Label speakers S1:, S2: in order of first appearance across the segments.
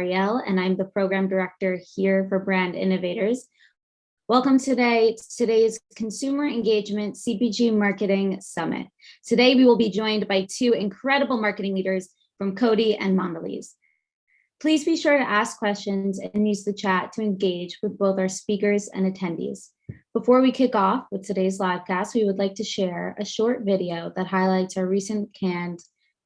S1: Ariel, and I'm the program director here for Brand Innovators. Welcome to today's Consumer Engagement CPG Marketing Summit. Today, we will be joined by two incredible marketing leaders from Coty and Mondelez. Please be sure to ask questions and use the chat to engage with both our speakers and attendees. Before we kick off with today's livecast, we would like to share a short video that highlights our recent Cannes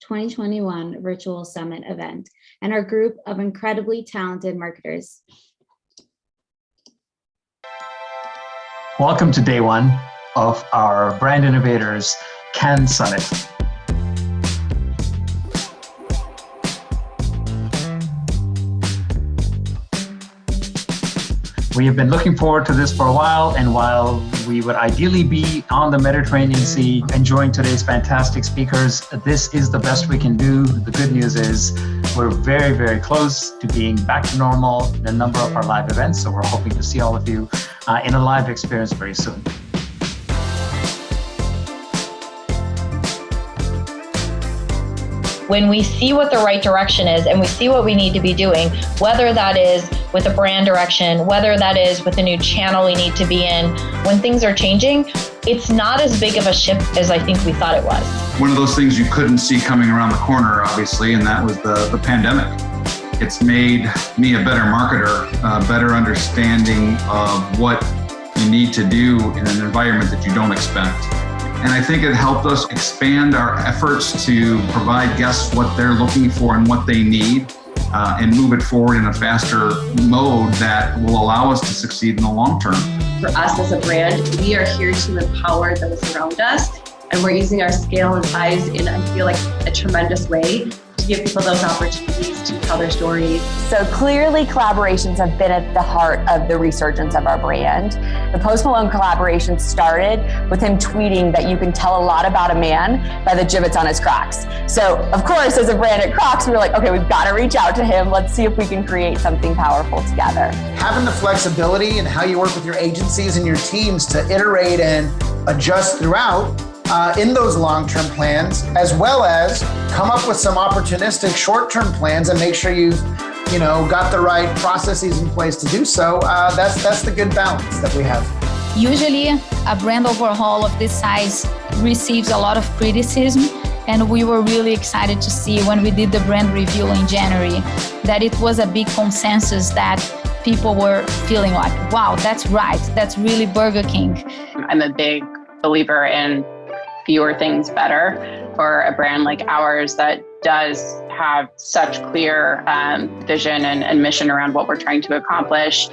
S1: 2021 Virtual Summit event and our group of incredibly talented marketers.
S2: Welcome to day one of our Brand Innovators Cannes Summit. We have been looking forward to this for a while, and while we would ideally be on the Mediterranean Sea enjoying today's fantastic speakers, this is the best we can do. The good news is we're very, very close to being back to normal in a number of our live events, so we're hoping to see all of you in a live experience very soon.
S3: When we see what the right direction is and we see what we need to be doing, whether that is with a brand direction, whether that is with a new channel we need to be in, when things are changing, it's not as big of a shift as I think we thought it was.
S4: One of those things you couldn't see coming around the corner, obviously, and that was the pandemic. It's made me a better marketer, a better understanding of what you need to do in an environment that you don't expect. And I think it helped us expand our efforts to provide guests what they're looking for and what they need, and move it forward in a faster mode that will allow us to succeed in the long term.
S5: For us as a brand, we are here to empower those around us, and we're using our scale and size in, I feel like, a tremendous way to give people those opportunities to tell their stories.
S6: So clearly collaborations have been at the heart of the resurgence of our brand. The Post Malone collaboration started with him tweeting that you can tell a lot about a man by the gibbets on his Crocs. So of course, as a brand at Crocs, we were like, okay, we've got to reach out to him. Let's see if we can create something powerful together.
S7: Having the flexibility and how you work with your agencies and your teams to iterate and adjust throughout in those long-term plans, as well as come up with some opportunistic short-term plans and make sure you've got the right processes in place to do so. That's the good balance that we have.
S8: Usually, a brand overhaul of this size receives a lot of criticism, and we were really excited to see when we did the brand review in January that it was a big consensus that people were feeling like, wow, that's right, that's really Burger King.
S9: I'm a big believer in fewer things better for a brand like ours that does have such clear vision and mission around what we're trying to accomplish.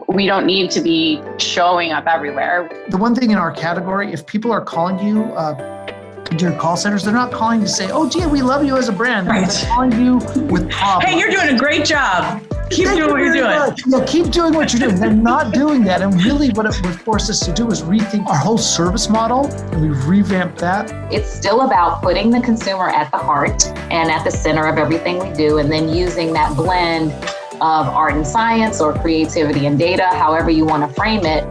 S9: We don't need to be showing up everywhere.
S10: The one thing in our category, if people are calling you to your call centers, they're not calling to say, oh, gee, we love you as a brand.
S11: Right.
S10: They're calling you with problems.
S11: Hey, you're doing a great job. Keep doing what you're doing.
S10: Yeah, keep doing what you're doing. They're not doing that. And really what it would force us to do is rethink our whole service model, and we revamped that.
S12: It's still about putting the consumer at the heart and at the center of everything we do, and then using that blend of art and science or creativity and data, however you want to frame it,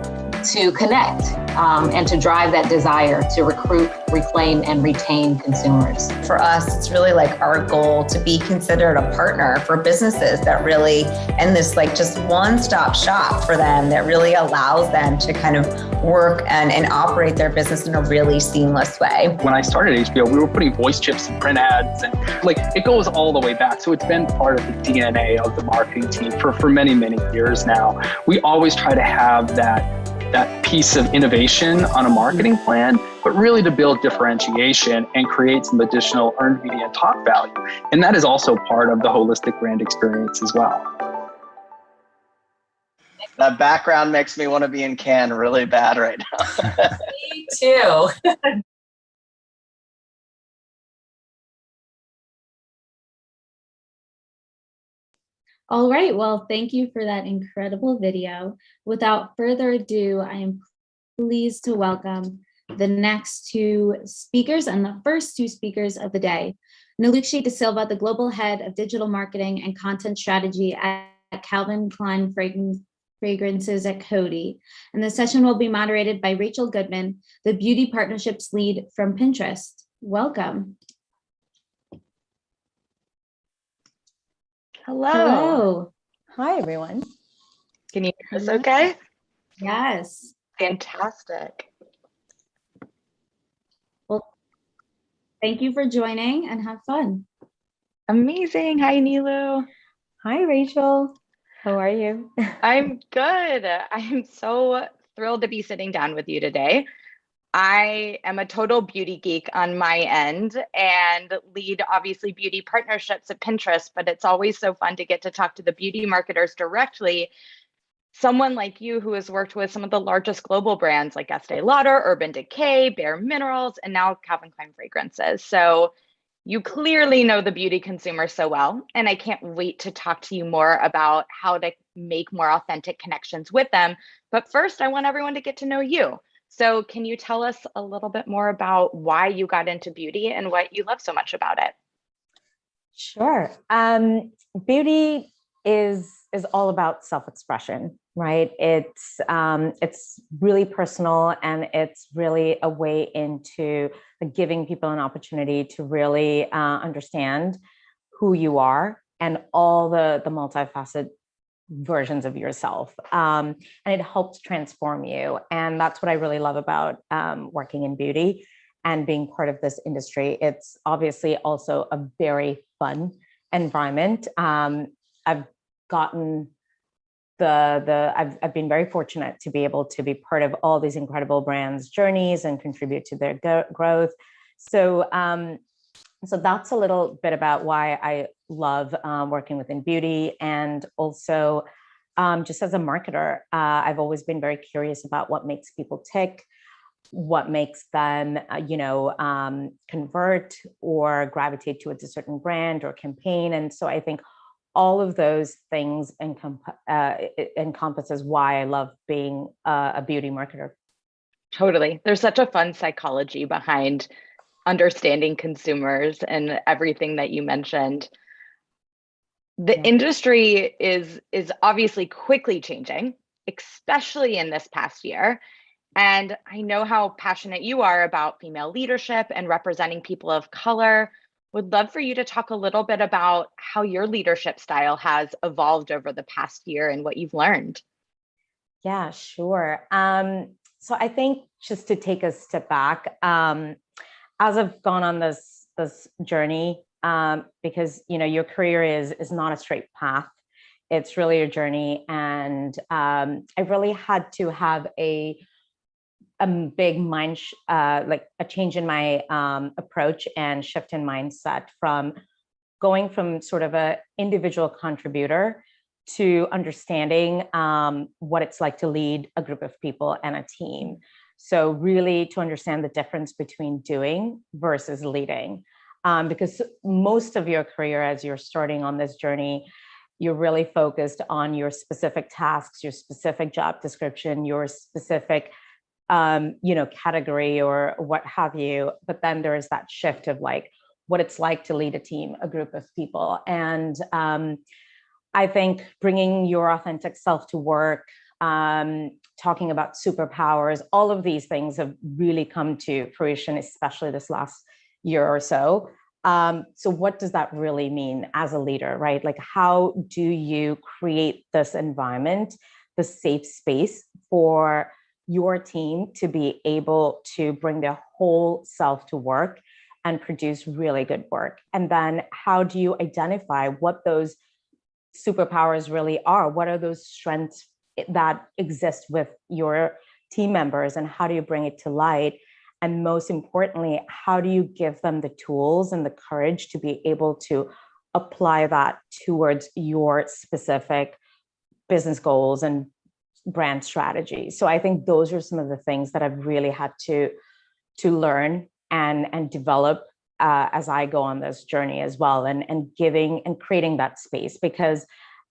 S12: to connect and to drive that desire to recruit, reclaim, and retain consumers.
S6: For us, it's really like our goal to be considered a partner for businesses that really, and this like just one-stop shop for them that really allows them to kind of work and operate their business in a really seamless way.
S13: When I started HBO, we were putting voice chips in print ads, and like it goes all the way back. So it's been part of the DNA of the marketing team for many, many years now. We always try to have that piece of innovation on a marketing plan, but really to build differentiation and create some additional earned media and talk value. And that is also part of the holistic brand experience as well.
S14: That background makes me want to be in Cannes really bad right now.
S11: Me too.
S1: All right, well, thank you for that incredible video. Without further ado, I am pleased to welcome the next two speakers and the first two speakers of the day. Naluxi De Silva, the Global Head of Digital Marketing and Content Strategy at Calvin Klein Fragrances at Coty. And the session will be moderated by Rachel Goodman, the Beauty Partnerships Lead from Pinterest. Welcome.
S15: Hello.
S1: Hello.
S15: Hi, everyone. Can you hear us
S1: Hello.
S15: okay?
S1: Yes.
S15: Fantastic.
S1: Well, thank you for joining and have fun.
S15: Amazing. Hi, Nilu.
S16: Hi, Rachel. How are you?
S15: I'm good. I'm so thrilled to be sitting down with you today. I am a total beauty geek on my end and lead obviously beauty partnerships at Pinterest, but it's always so fun to get to talk to the beauty marketers directly. Someone like you who has worked with some of the largest global brands like Estee Lauder, Urban Decay, Bare Minerals, and now Calvin Klein Fragrances. So you clearly know the beauty consumer so well, and I can't wait to talk to you more about how to make more authentic connections with them. But first, I want everyone to get to know you. So can you tell us a little bit more about why you got into beauty and what you love so much about it?
S16: Sure. Beauty is all about self-expression, right? It's really personal, and it's really a way into giving people an opportunity to really understand who you are and all the multifaceted versions of yourself, and it helps transform you. And that's what I really love about working in beauty and being part of this industry. It's obviously also a very fun environment. I've gotten I've been very fortunate to be able to be part of all these incredible brands' journeys and contribute to their growth. So so that's a little bit about why I love working within beauty. And also just as a marketer, I've always been very curious about what makes people tick, what makes them, convert or gravitate towards a certain brand or campaign. And so I think all of those things encompasses why I love being a beauty marketer.
S15: Totally. There's such a fun psychology behind understanding consumers and everything that you mentioned. The industry is obviously quickly changing, especially in this past year. And I know how passionate you are about female leadership and representing people of color. Would love for you to talk a little bit about how your leadership style has evolved over the past year and what you've learned.
S16: Yeah, sure. So I think just to take a step back, as I've gone on this journey, because your career is not a straight path. It's really a journey, and I really had to have a big like a change in my approach and shift in mindset from going from sort of a individual contributor to understanding what it's like to lead a group of people and a team. So really to understand the difference between doing versus leading, because most of your career as you're starting on this journey, you're really focused on your specific tasks, your specific job description, your specific category or what have you. But then there is that shift of like what it's like to lead a team, a group of people. And I think bringing your authentic self to work, talking about superpowers, all of these things have really come to fruition, especially this last year or so. So what does that really mean as a leader, right? Like, how do you create this environment, the safe space for your team to be able to bring their whole self to work and produce really good work? And then how do you identify what those superpowers really are? What are those strengths that exist with your team members, and how do you bring it to light? And most importantly, how do you give them the tools and the courage to be able to apply that towards your specific business goals and brand strategy? So I think those are some of the things that I've really had to learn and develop as I go on this journey as well, and giving and creating that space, because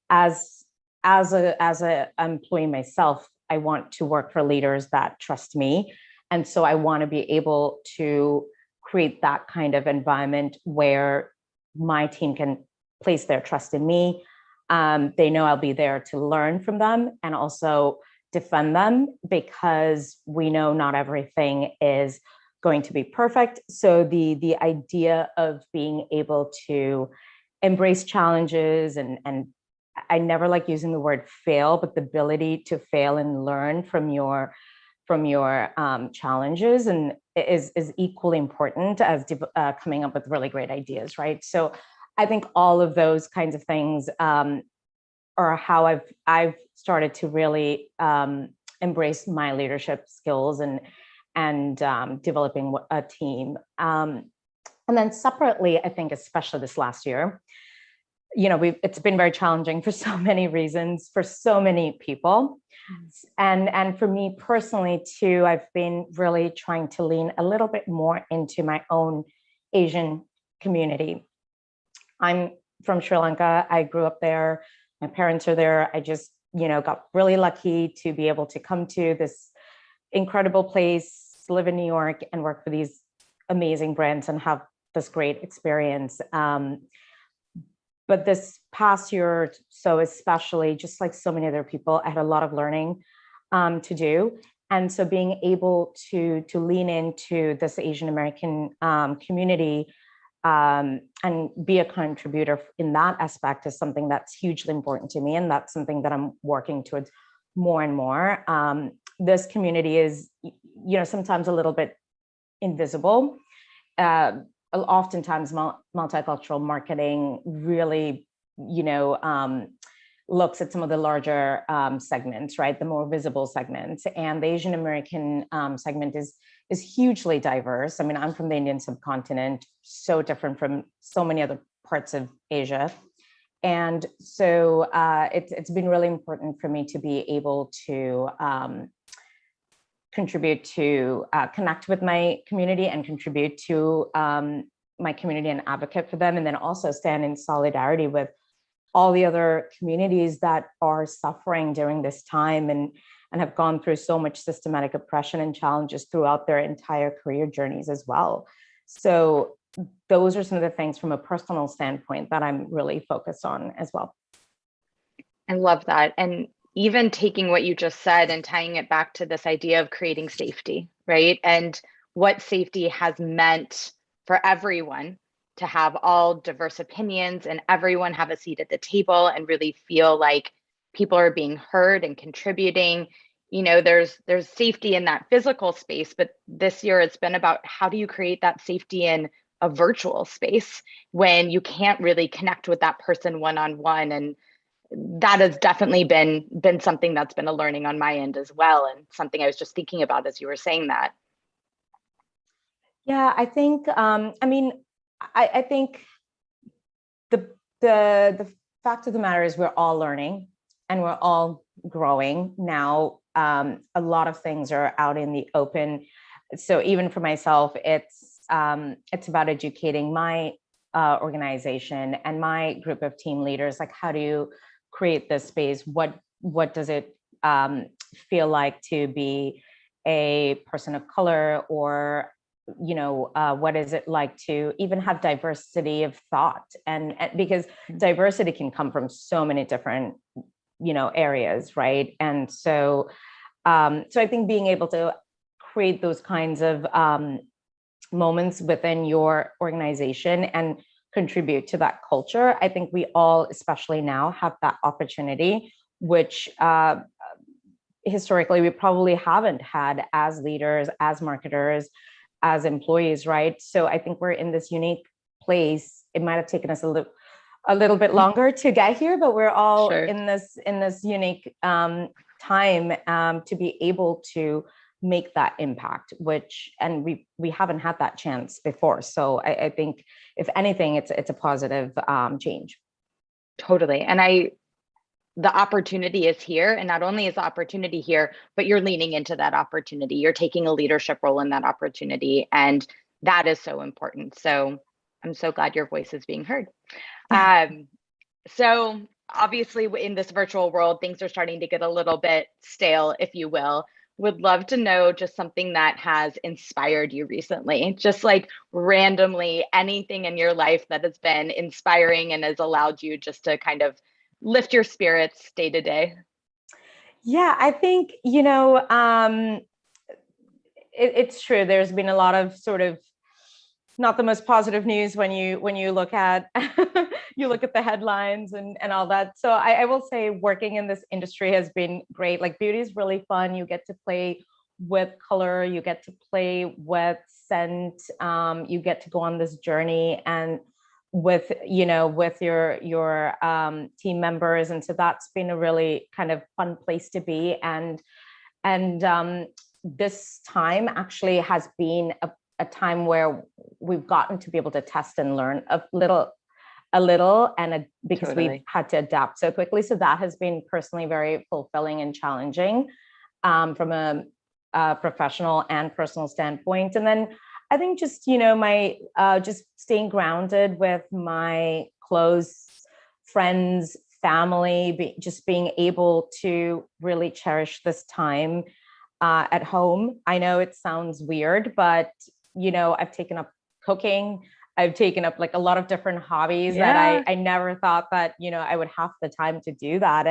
S16: as a employee myself, I want to work for leaders that trust me. And so I want to be able to create that kind of environment where my team can place their trust in me. They know I'll be there to learn from them and also defend them, because we know not everything is going to be perfect. So the idea of being able to embrace challenges, and I never like using the word fail, but the ability to fail and learn from your challenges and is equally important as coming up with really great ideas, right? So I think all of those kinds of things are how I've started to really embrace my leadership skills and developing a team. And then separately, I think especially this last year, it's been very challenging for so many reasons for so many people. And for me personally too, I've been really trying to lean a little bit more into my own Asian community. I'm from Sri Lanka. I grew up there. My parents are there. I just, got really lucky to be able to come to this incredible place, live in New York, and work for these amazing brands and have this great experience. But this past year or so, especially, just like so many other people, I had a lot of learning to do. And so being able to lean into this Asian American community and be a contributor in that aspect is something that's hugely important to me. And that's something that I'm working towards more and more. This community is, sometimes a little bit invisible. Oftentimes multicultural marketing really, looks at some of the larger segments, right? The more visible segments. And the Asian American segment is hugely diverse. I mean, I'm from the Indian subcontinent, so different from so many other parts of Asia. And so it's been really important for me to be able to contribute to connect with my community and contribute to my community and advocate for them. And then also stand in solidarity with all the other communities that are suffering during this time and have gone through so much systematic oppression and challenges throughout their entire career journeys as well. So those are some of the things from a personal standpoint that I'm really focused on as well.
S15: I love that. And even taking what you just said and tying it back to this idea of creating safety, right? And what safety has meant for everyone to have all diverse opinions and everyone have a seat at the table and really feel like people are being heard and contributing. There's safety in that physical space, but this year it's been about how do you create that safety in a virtual space when you can't really connect with that person one-on-one. And that has definitely been something that's been a learning on my end as well, and something I was just thinking about as you were saying that.
S16: Yeah, I think I think the fact of the matter is we're all learning and we're all growing now. A lot of things are out in the open. So even for myself, it's about educating my organization and my group of team leaders. Like, how do you create this space? What does it feel like to be a person of color, or what is it like to even have diversity of thought? And because diversity can come from so many different areas, right? And so I think being able to create those kinds of moments within your organization and contribute to that culture, I think we all, especially now, have that opportunity, which historically we probably haven't had as leaders, as marketers, as employees, right? So I think we're in this unique place. It might have taken us a little bit longer to get here, but we're all in this unique time to be able to make that impact, and we haven't had that chance before. So I think if anything, it's a positive change.
S15: Totally. And the opportunity is here, and not only is the opportunity here, but you're leaning into that opportunity. You're taking a leadership role in that opportunity, and that is so important. So I'm so glad your voice is being heard. So obviously in this virtual world, things are starting to get a little bit stale, if you will. Would love to know just something that has inspired you recently, just like randomly anything in your life that has been inspiring and has allowed you just to kind of lift your spirits day to day.
S16: Yeah, I think, it's true. There's been a lot of sort of not the most positive news when you look at you look at the headlines and all that. So I will say working in this industry has been great. Like beauty is really fun. You get to play with color, you get to play with scent, you get to go on this journey and with your team members. And so that's been a really kind of fun place to be. And this time actually has been a time where we've gotten to be able to test and learn a little because
S15: Totally.
S16: we've had to adapt so quickly. So that has been personally very fulfilling and challenging from a professional and personal standpoint. And then I think just, my just staying grounded with my close friends, family, just being able to really cherish this time at home. I know it sounds weird, but I've taken up cooking. I've taken up like a lot of different hobbies that I never thought that, I would have the time to do that.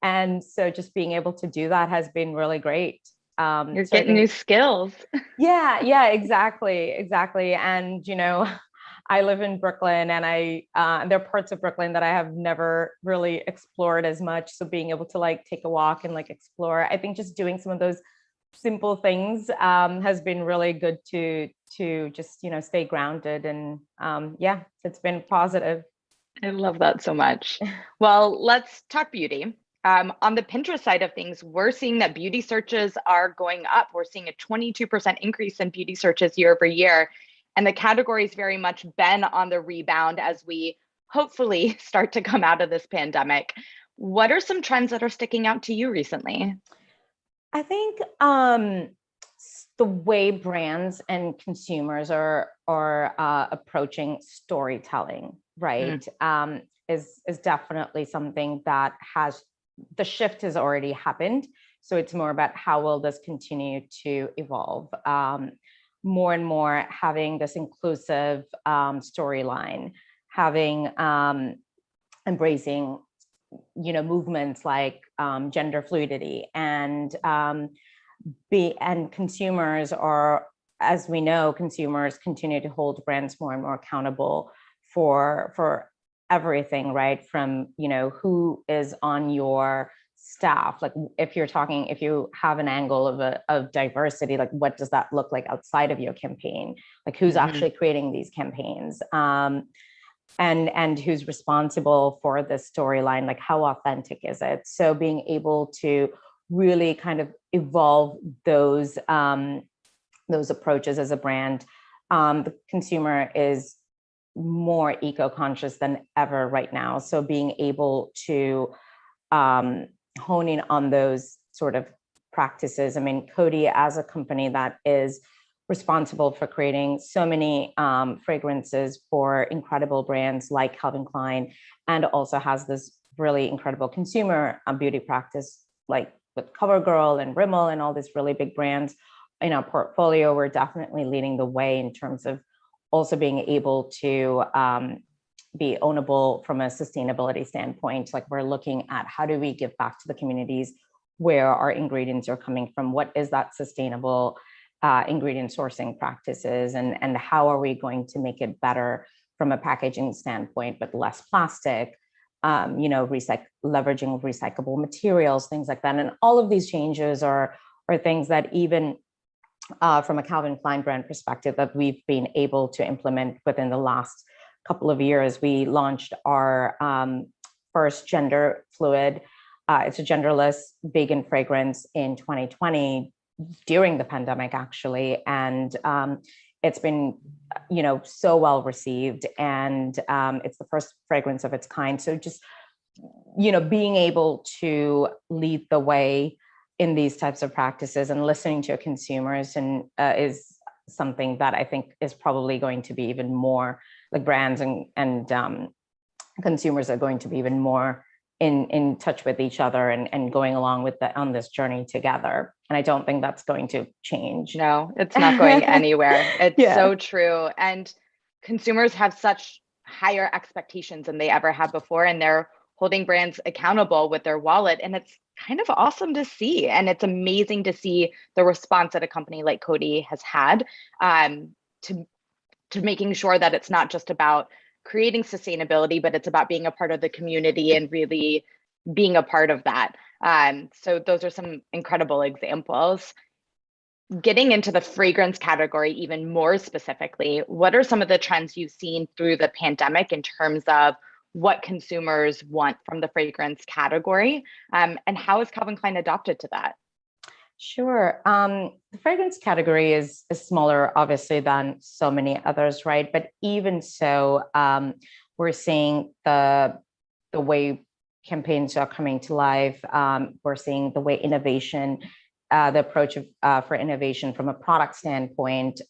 S16: And so just being able to do that has been really great.
S15: You're getting new skills.
S16: Yeah, exactly. And, I live in Brooklyn and there are parts of Brooklyn that I have never really explored as much. So being able to like take a walk and like explore, I think just doing some of those simple things has been really good to just, stay grounded. And it's been positive.
S15: I love that so much. Well, let's talk beauty. On the Pinterest side of things, we're seeing that beauty searches are going up. We're seeing a 22% increase in beauty searches year over year. And the category's very much been on the rebound as we hopefully start to come out of this pandemic. What are some trends that are sticking out to you recently?
S16: I think the way brands and consumers are approaching storytelling, right, is definitely something that the shift has already happened. So it's more about how will this continue to evolve. More and more having this inclusive storyline, having embracing, movements like gender fluidity and consumers are, as we know, consumers continue to hold brands more and more accountable for everything, right? From, who is on your staff. Like if you have an angle of diversity, like what does that look like outside of your campaign? Like who's actually creating these campaigns? And who's responsible for this storyline? Like how authentic is it? So being able to really kind of evolve those approaches as a brand. The consumer is more eco-conscious than ever right now. So being able to hone in on those sort of practices. I mean, Coty as a company that is responsible for creating so many fragrances for incredible brands like Calvin Klein, and also has this really incredible consumer beauty practice like with CoverGirl and Rimmel and all these really big brands in our portfolio. We're definitely leading the way in terms of also being able to be ownable from a sustainability standpoint. Like we're looking at how do we give back to the communities where our ingredients are coming from? What is that sustainable ingredient sourcing practices, and how are we going to make it better from a packaging standpoint with less plastic, leveraging recyclable materials, things like that. And all of these changes are things that even from a Calvin Klein brand perspective that we've been able to implement within the last couple of years. We launched our first gender fluid. It's a genderless vegan fragrance in 2020 during the pandemic, actually. And it's been, so well received. And it's the first fragrance of its kind. So just, being able to lead the way in these types of practices and listening to consumers and is something that I think is probably going to be even more like brands and consumers are going to be even more in touch with each other and going along with on this journey together. And I don't think that's going to change.
S15: No, it's not going anywhere. It's so true. And consumers have such higher expectations than they ever have before, and they're holding brands accountable with their wallet. And it's kind of awesome to see. And it's amazing to see the response that a company like Coty has had to making sure that it's not just about creating sustainability, but it's about being a part of the community and really being a part of that. So those are some incredible examples. Getting into the fragrance category even more specifically, what are some of the trends you've seen through the pandemic in terms of what consumers want from the fragrance category? And how has Calvin Klein adopted to that?
S16: Sure. The fragrance category is smaller, obviously, than so many others, right? But even so, we're seeing the way campaigns are coming to life. We're seeing the way innovation, the approach for innovation from a product standpoint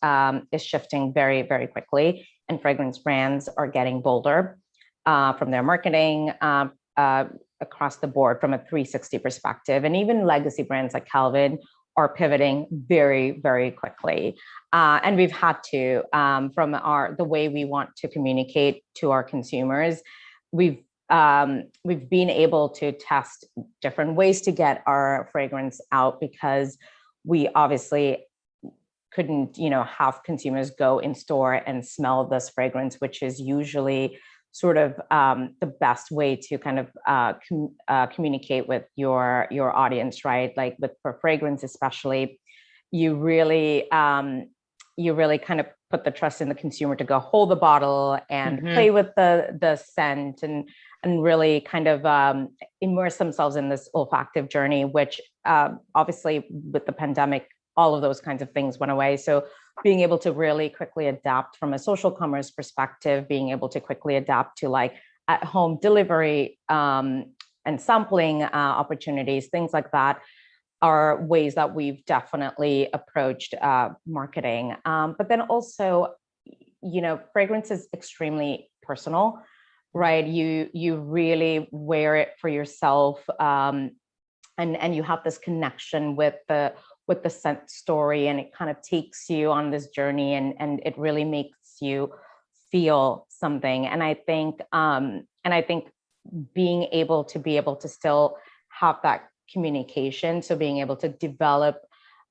S16: is shifting very, very quickly. And fragrance brands are getting bolder from their marketing across the board from a 360 perspective. And even legacy brands like Calvin are pivoting very, very quickly. And we've had to, from the way we want to communicate to our consumers, we've been able to test different ways to get our fragrance out, because we obviously couldn't, have consumers go in store and smell this fragrance, which is usually sort of the best way to kind of communicate with your audience, right? Like for fragrance, especially, you really kind of put the trust in the consumer to go hold the bottle and play with the scent and really kind of immerse themselves in this olfactive journey, which obviously with the pandemic, all of those kinds of things went away. So being able to really quickly adapt from a social commerce perspective, being able to quickly adapt to like at home delivery and sampling opportunities, things like that, are ways that we've definitely approached marketing. But then also, fragrance is extremely personal, right? You really wear it for yourself, and you have this connection with the scent story, and it kind of takes you on this journey, and it really makes you feel something. And I think being able to still have that communication, so being able to develop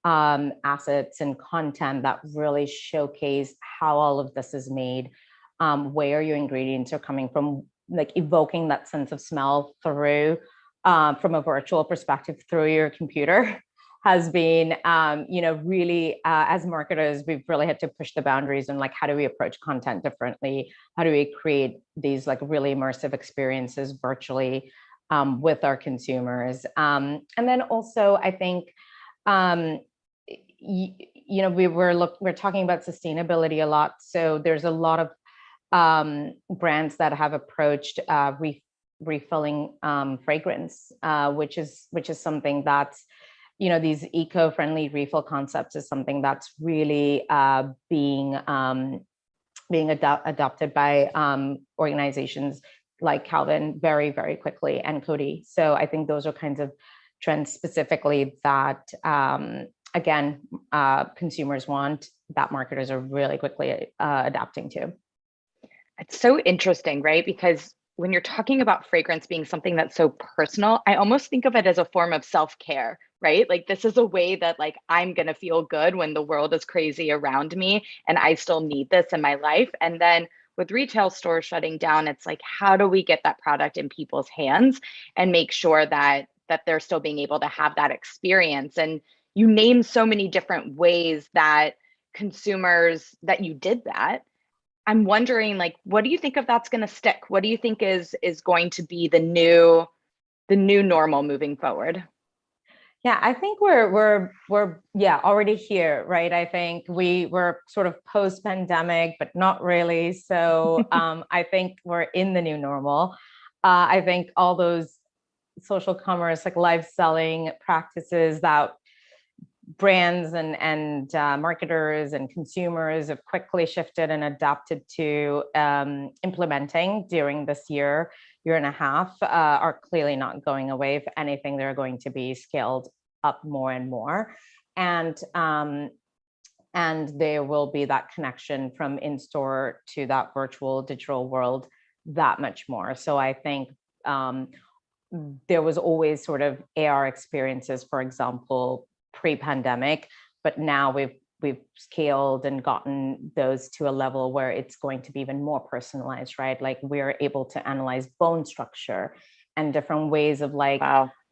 S16: assets and content that really showcase how all of this is made, where your ingredients are coming from, like evoking that sense of smell through from a virtual perspective through your computer, has been, really, as marketers, we've really had to push the boundaries and like, how do we approach content differently? How do we create these like really immersive experiences virtually with our consumers? And then also, I think, we're talking about sustainability a lot. So there's a lot of brands that have approached refilling fragrance, which is something that's, these eco-friendly refill concepts is something that's really being adopted by organizations like Calvin very, very quickly, and Coty. So I think those are kinds of trends specifically that, again, consumers want, that marketers are really quickly adapting to.
S15: It's so interesting, right? Because when you're talking about fragrance being something that's so personal, I almost think of it as a form of self-care, right? Like this is a way that like I'm going to feel good when the world is crazy around me and I still need this in my life. And then with retail stores shutting down, it's like, how do we get that product in people's hands and make sure that they're still being able to have that experience? And you name so many different ways that consumers, that you did that. I'm wondering, like, what do you think of that's going to stick? What do you think is going to be the new normal moving forward?
S16: Yeah, I think we're already here, right? I think we're sort of post-pandemic, but not really. So I think we're in the new normal. I think all those social commerce, like live selling practices that brands and marketers and consumers have quickly shifted and adapted to implementing during this year and a half are clearly not going away. If anything, they're going to be scaled up more and more. And there will be that connection from in-store to that virtual digital world that much more. So I think there was always sort of AR experiences, for example, pre-pandemic, but now we've we've scaled and gotten those to a level where it's going to be even more personalized, right? Like we're able to analyze bone structure and different ways of like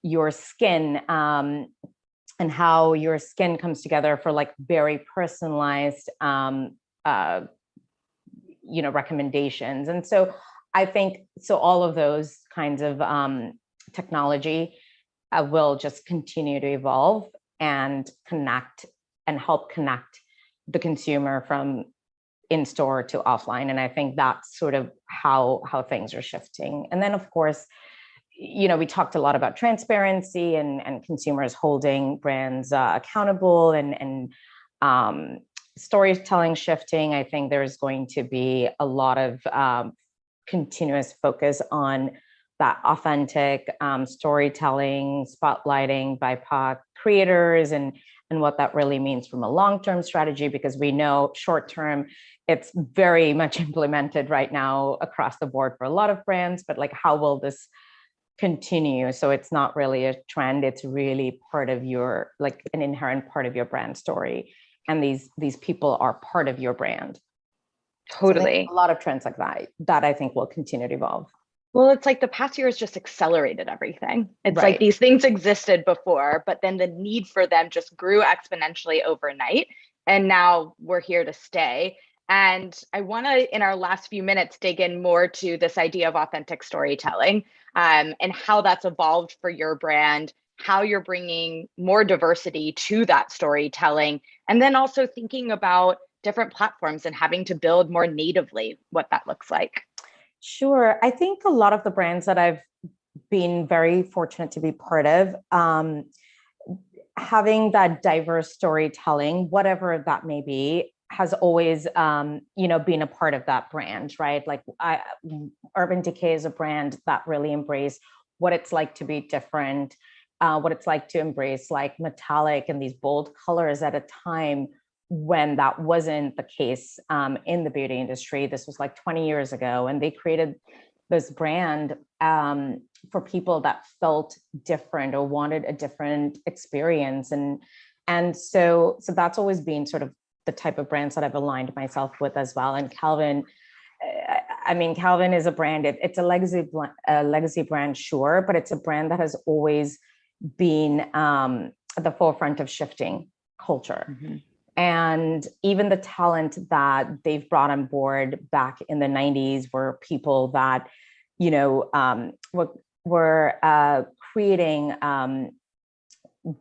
S16: your skin, and how your skin comes together for like very personalized, recommendations. And so I think, so all of those kinds of technology will just continue to evolve and connect and help connect the consumer from in-store to offline. And I think that's sort of how things are shifting. And then of course, we talked a lot about transparency and consumers holding brands accountable and storytelling shifting. I think there's going to be a lot of continuous focus on that authentic storytelling, spotlighting BIPOC creators and what that really means from a long-term strategy, because we know short-term, it's very much implemented right now across the board for a lot of brands, but like, how will this continue? So it's not really a trend, it's really part of your, like an inherent part of your brand story. And these people are part of your brand.
S15: Totally.
S16: So a lot of trends like that I think will continue to evolve.
S15: Well, it's like the past year has just accelerated everything. It's like these things existed before, but then the need for them just grew exponentially overnight. And now we're here to stay. And I want to, in our last few minutes, dig in more to this idea of authentic storytelling and how that's evolved for your brand, how you're bringing more diversity to that storytelling, and then also thinking about different platforms and having to build more natively what that looks like.
S16: Sure. I think a lot of the brands that I've been very fortunate to be part of, having that diverse storytelling, whatever that may be, has always, been a part of that brand, right? Like Urban Decay is a brand that really embraced what it's like to be different, what it's like to embrace like metallic and these bold colors at a time when that wasn't the case in the beauty industry. This was like 20 years ago, and they created this brand for people that felt different or wanted a different experience. And so that's always been sort of the type of brands that I've aligned myself with as well. And Calvin, Calvin is a brand, it's a legacy brand, sure, but it's a brand that has always been at the forefront of shifting culture. Mm-hmm. And even the talent that they've brought on board back in the 90s were people that, were creating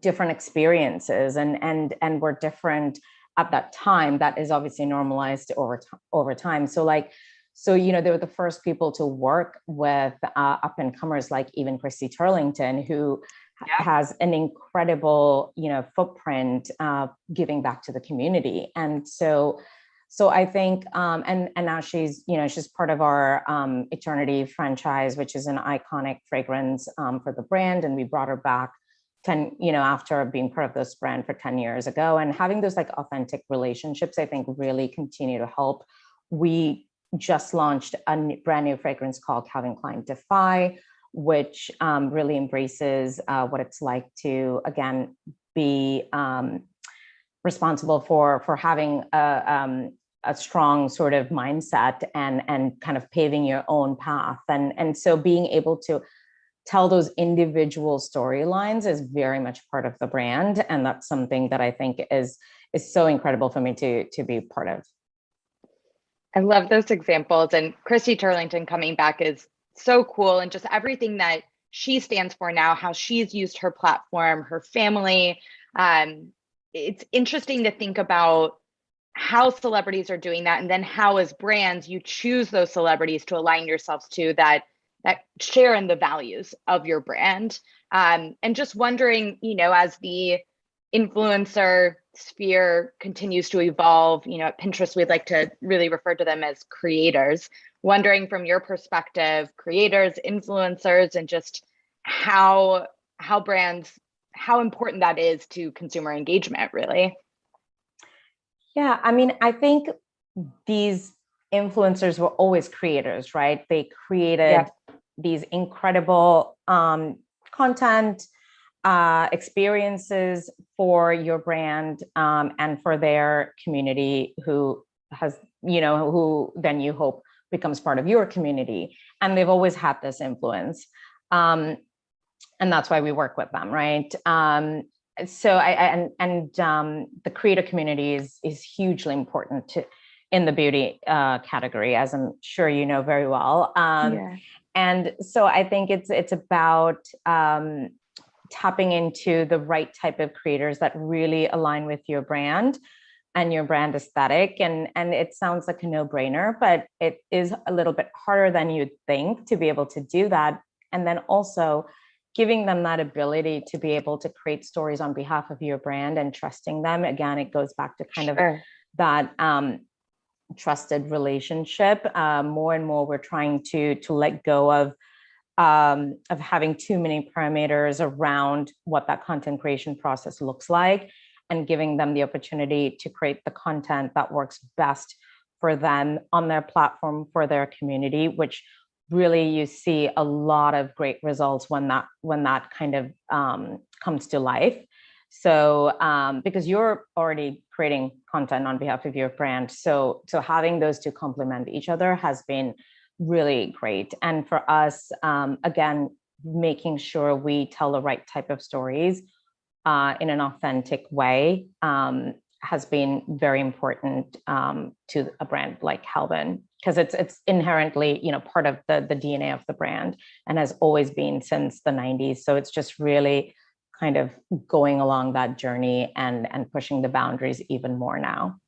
S16: different experiences and were different at that time. That is obviously normalized over time. So they were the first people to work with up and comers like even Christy Turlington, who has an incredible, footprint giving back to the community. And so I think, and now she's part of our Eternity franchise, which is an iconic fragrance for the brand. And we brought her back after being part of this brand for 10 years ago, and having those like authentic relationships, I think really continue to help. We just launched a brand new fragrance called Calvin Klein Defy, which really embraces what it's like to, again, be responsible for having a strong sort of mindset and kind of paving your own path. And so being able to tell those individual storylines is very much part of the brand. And that's something that I think is so incredible for me to be part of.
S15: I love those examples. And Christy Turlington coming back is so cool. And just everything that she stands for now, how she's used her platform, her family. It's interesting to think about how celebrities are doing that. And then how as brands, you choose those celebrities to align yourselves to that share in the values of your brand. And just wondering, as the influencer sphere continues to evolve, at Pinterest, we'd like to really refer to them as creators. Wondering from your perspective, creators, influencers, and just how important that is to consumer engagement, really.
S16: Yeah, I think these influencers were always creators, right? They created these incredible content experiences for your brand and for their community who has, who then you hope becomes part of your community. And they've always had this influence. And that's why we work with them, right? So the creator community is hugely important in the beauty category, as I'm sure you know very well. And so I think it's about tapping into the right type of creators that really align with your brand and your brand aesthetic. And it sounds like a no-brainer, but it is a little bit harder than you'd think to be able to do that. And then also giving them that ability to be able to create stories on behalf of your brand and trusting them. Again, it goes back to kind of that trusted relationship. More and more, we're trying to let go of having too many parameters around what that content creation process looks like, and giving them the opportunity to create the content that works best for them on their platform, for their community, which really you see a lot of great results when that kind of comes to life. So because you're already creating content on behalf of your brand, so having those two complement each other has been really great. And for us, again, making sure we tell the right type of stories in an authentic way has been very important to a brand like Calvin, because it's inherently, part of the DNA of the brand and has always been since the 90s. So it's just really kind of going along that journey and pushing the boundaries even more now.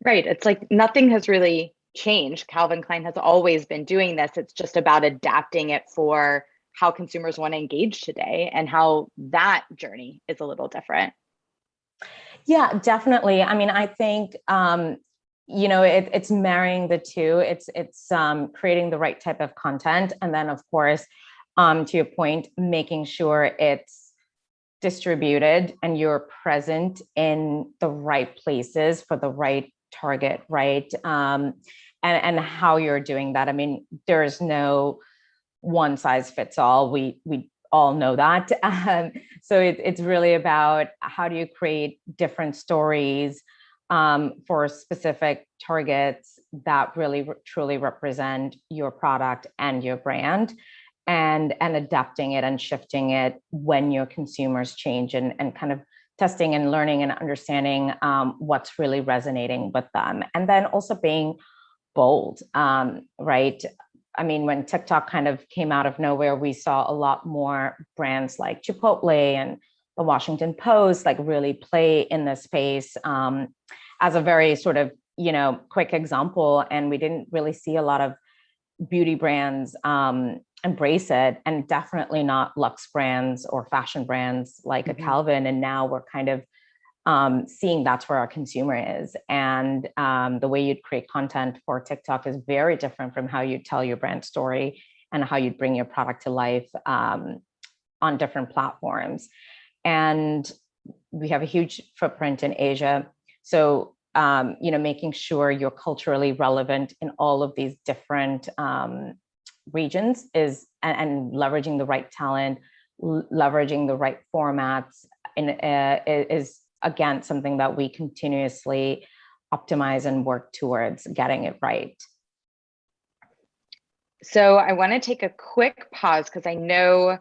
S15: Right. It's like nothing has really changed. Calvin Klein has always been doing this. It's just about adapting it for how consumers want to engage today and how that journey is a little different.
S16: Yeah, definitely. I mean, I think, it's marrying the two. It's creating the right type of content. And then, of course, to your point, making sure it's distributed and you're present in the right places for the right target, right? And how you're doing that. I mean, there's no one size fits all. We all know that. So it's really about how do you create different stories for specific targets that really truly represent your product and your brand, and adapting it and shifting it when your consumers change, and kind of testing and learning and understanding what's really resonating with them. And then also being bold, right? I mean, when TikTok kind of came out of nowhere, we saw a lot more brands like Chipotle and the Washington Post like really play in this space as a very sort of, quick example. And we didn't really see a lot of beauty brands embrace it, and definitely not luxe brands or fashion brands like a Calvin. And now we're kind of seeing that's where our consumer is. And the way you'd create content for TikTok is very different from how you tell your brand story and how you'd bring your product to life on different platforms. And we have a huge footprint in Asia. So, making sure you're culturally relevant in all of these different regions and leveraging the right talent, leveraging the right formats is, again, something that we continuously optimize and work towards getting it right.
S15: So I want to take a quick pause because I know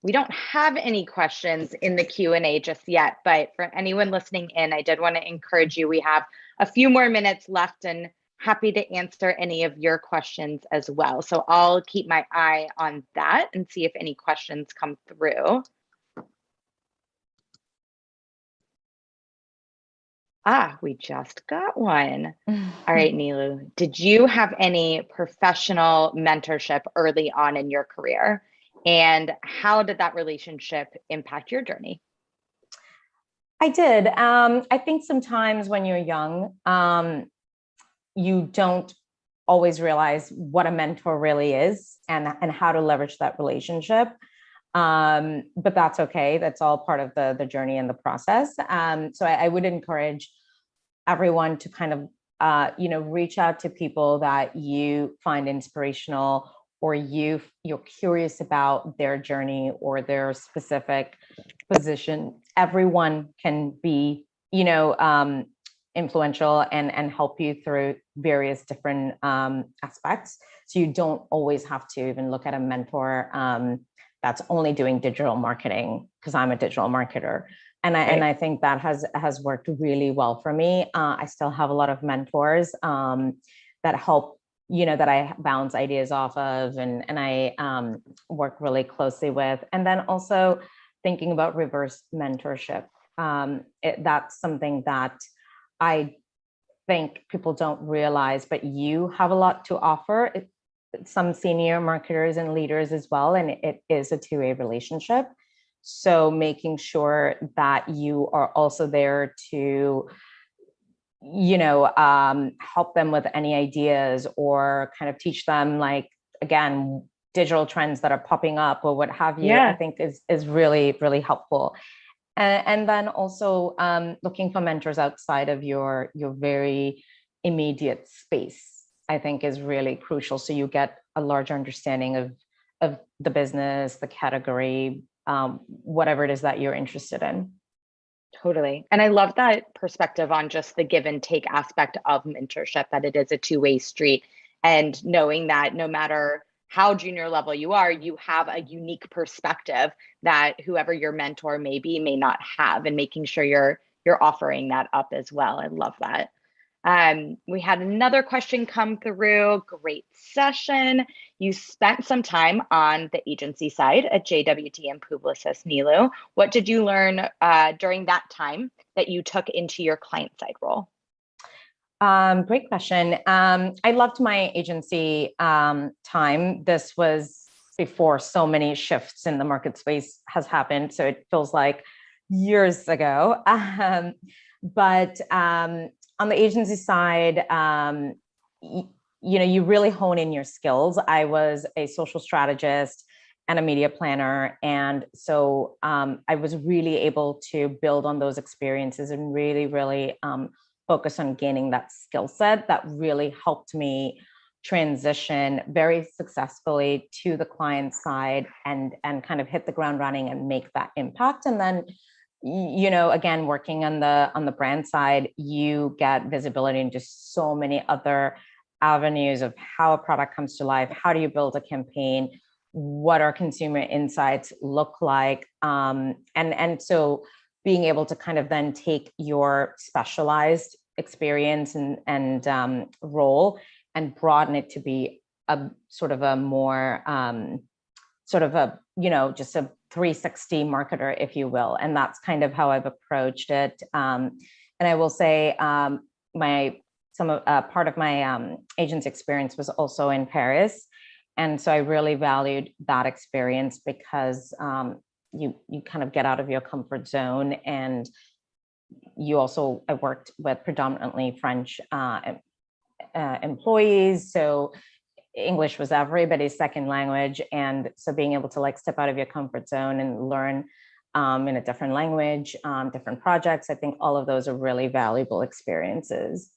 S15: we don't have any questions in the Q&A just yet, but for anyone listening in, I did want to encourage you. We have a few more minutes left and happy to answer any of your questions as well. So I'll keep my eye on that and see if any questions come through. We just got one. All right, Nilu, did you have any professional mentorship early on in your career? And how did that relationship impact your journey?
S16: I did. I think sometimes when you're young, you don't always realize what a mentor really is and how to leverage that relationship. But that's okay. That's all part of the journey and the process. So I would encourage everyone to kind of, reach out to people that you find inspirational, or you're curious about their journey or their specific position. Everyone can be, influential and help you through various different aspects. So you don't always have to even look at a mentor that's only doing digital marketing, because I'm a digital marketer. And I think that has worked really well for me. I still have a lot of mentors that help, that I bounce ideas off of, and I work really closely with. And then also thinking about reverse mentorship. That's something that I think people don't realize, but you have a lot to offer. Some senior marketers and leaders as well, and it is a two-way relationship. So making sure that you are also there to, help them with any ideas, or kind of teach them, like, again, digital trends that are popping up or what have you, I think is really, really helpful. And then also looking for mentors outside of your very immediate space, I think is really crucial. So you get a larger understanding of the business, the category, whatever it is that you're interested in.
S15: Totally. And I love that perspective on just the give and take aspect of mentorship, that it is a two-way street, and knowing that no matter how junior level you are, you have a unique perspective that whoever your mentor may be may not have, and making sure you're offering that up as well. I love that. We had another question come through. Great session. You spent some time on the agency side at JWT and Publicis Nilu. What did you learn during that time that you took into your client side role?
S16: Great question. I loved my agency time. This was before so many shifts in the market space has happened, so it feels like years ago. But on the agency side, you really hone in your skills. I was a social strategist and a media planner, and so I was really able to build on those experiences and really focus on gaining that skill set that really helped me transition very successfully to the client side and kind of hit the ground running and make that impact. And then, again, working on the brand side, you get visibility into so many other avenues of how a product comes to life. How do you build a campaign? What our consumer insights look like? And so being able to kind of then take your specialized experience and role and broaden it to be a sort of a more just a 360 marketer, if you will. And that's kind of how I've approached it. And I will say part of my agency experience was also in Paris. And so I really valued that experience because you kind of get out of your comfort zone. And I worked with predominantly French employees. So English was everybody's second language. And so being able to step out of your comfort zone and learn in a different language, different projects, I think all of those are really valuable experiences.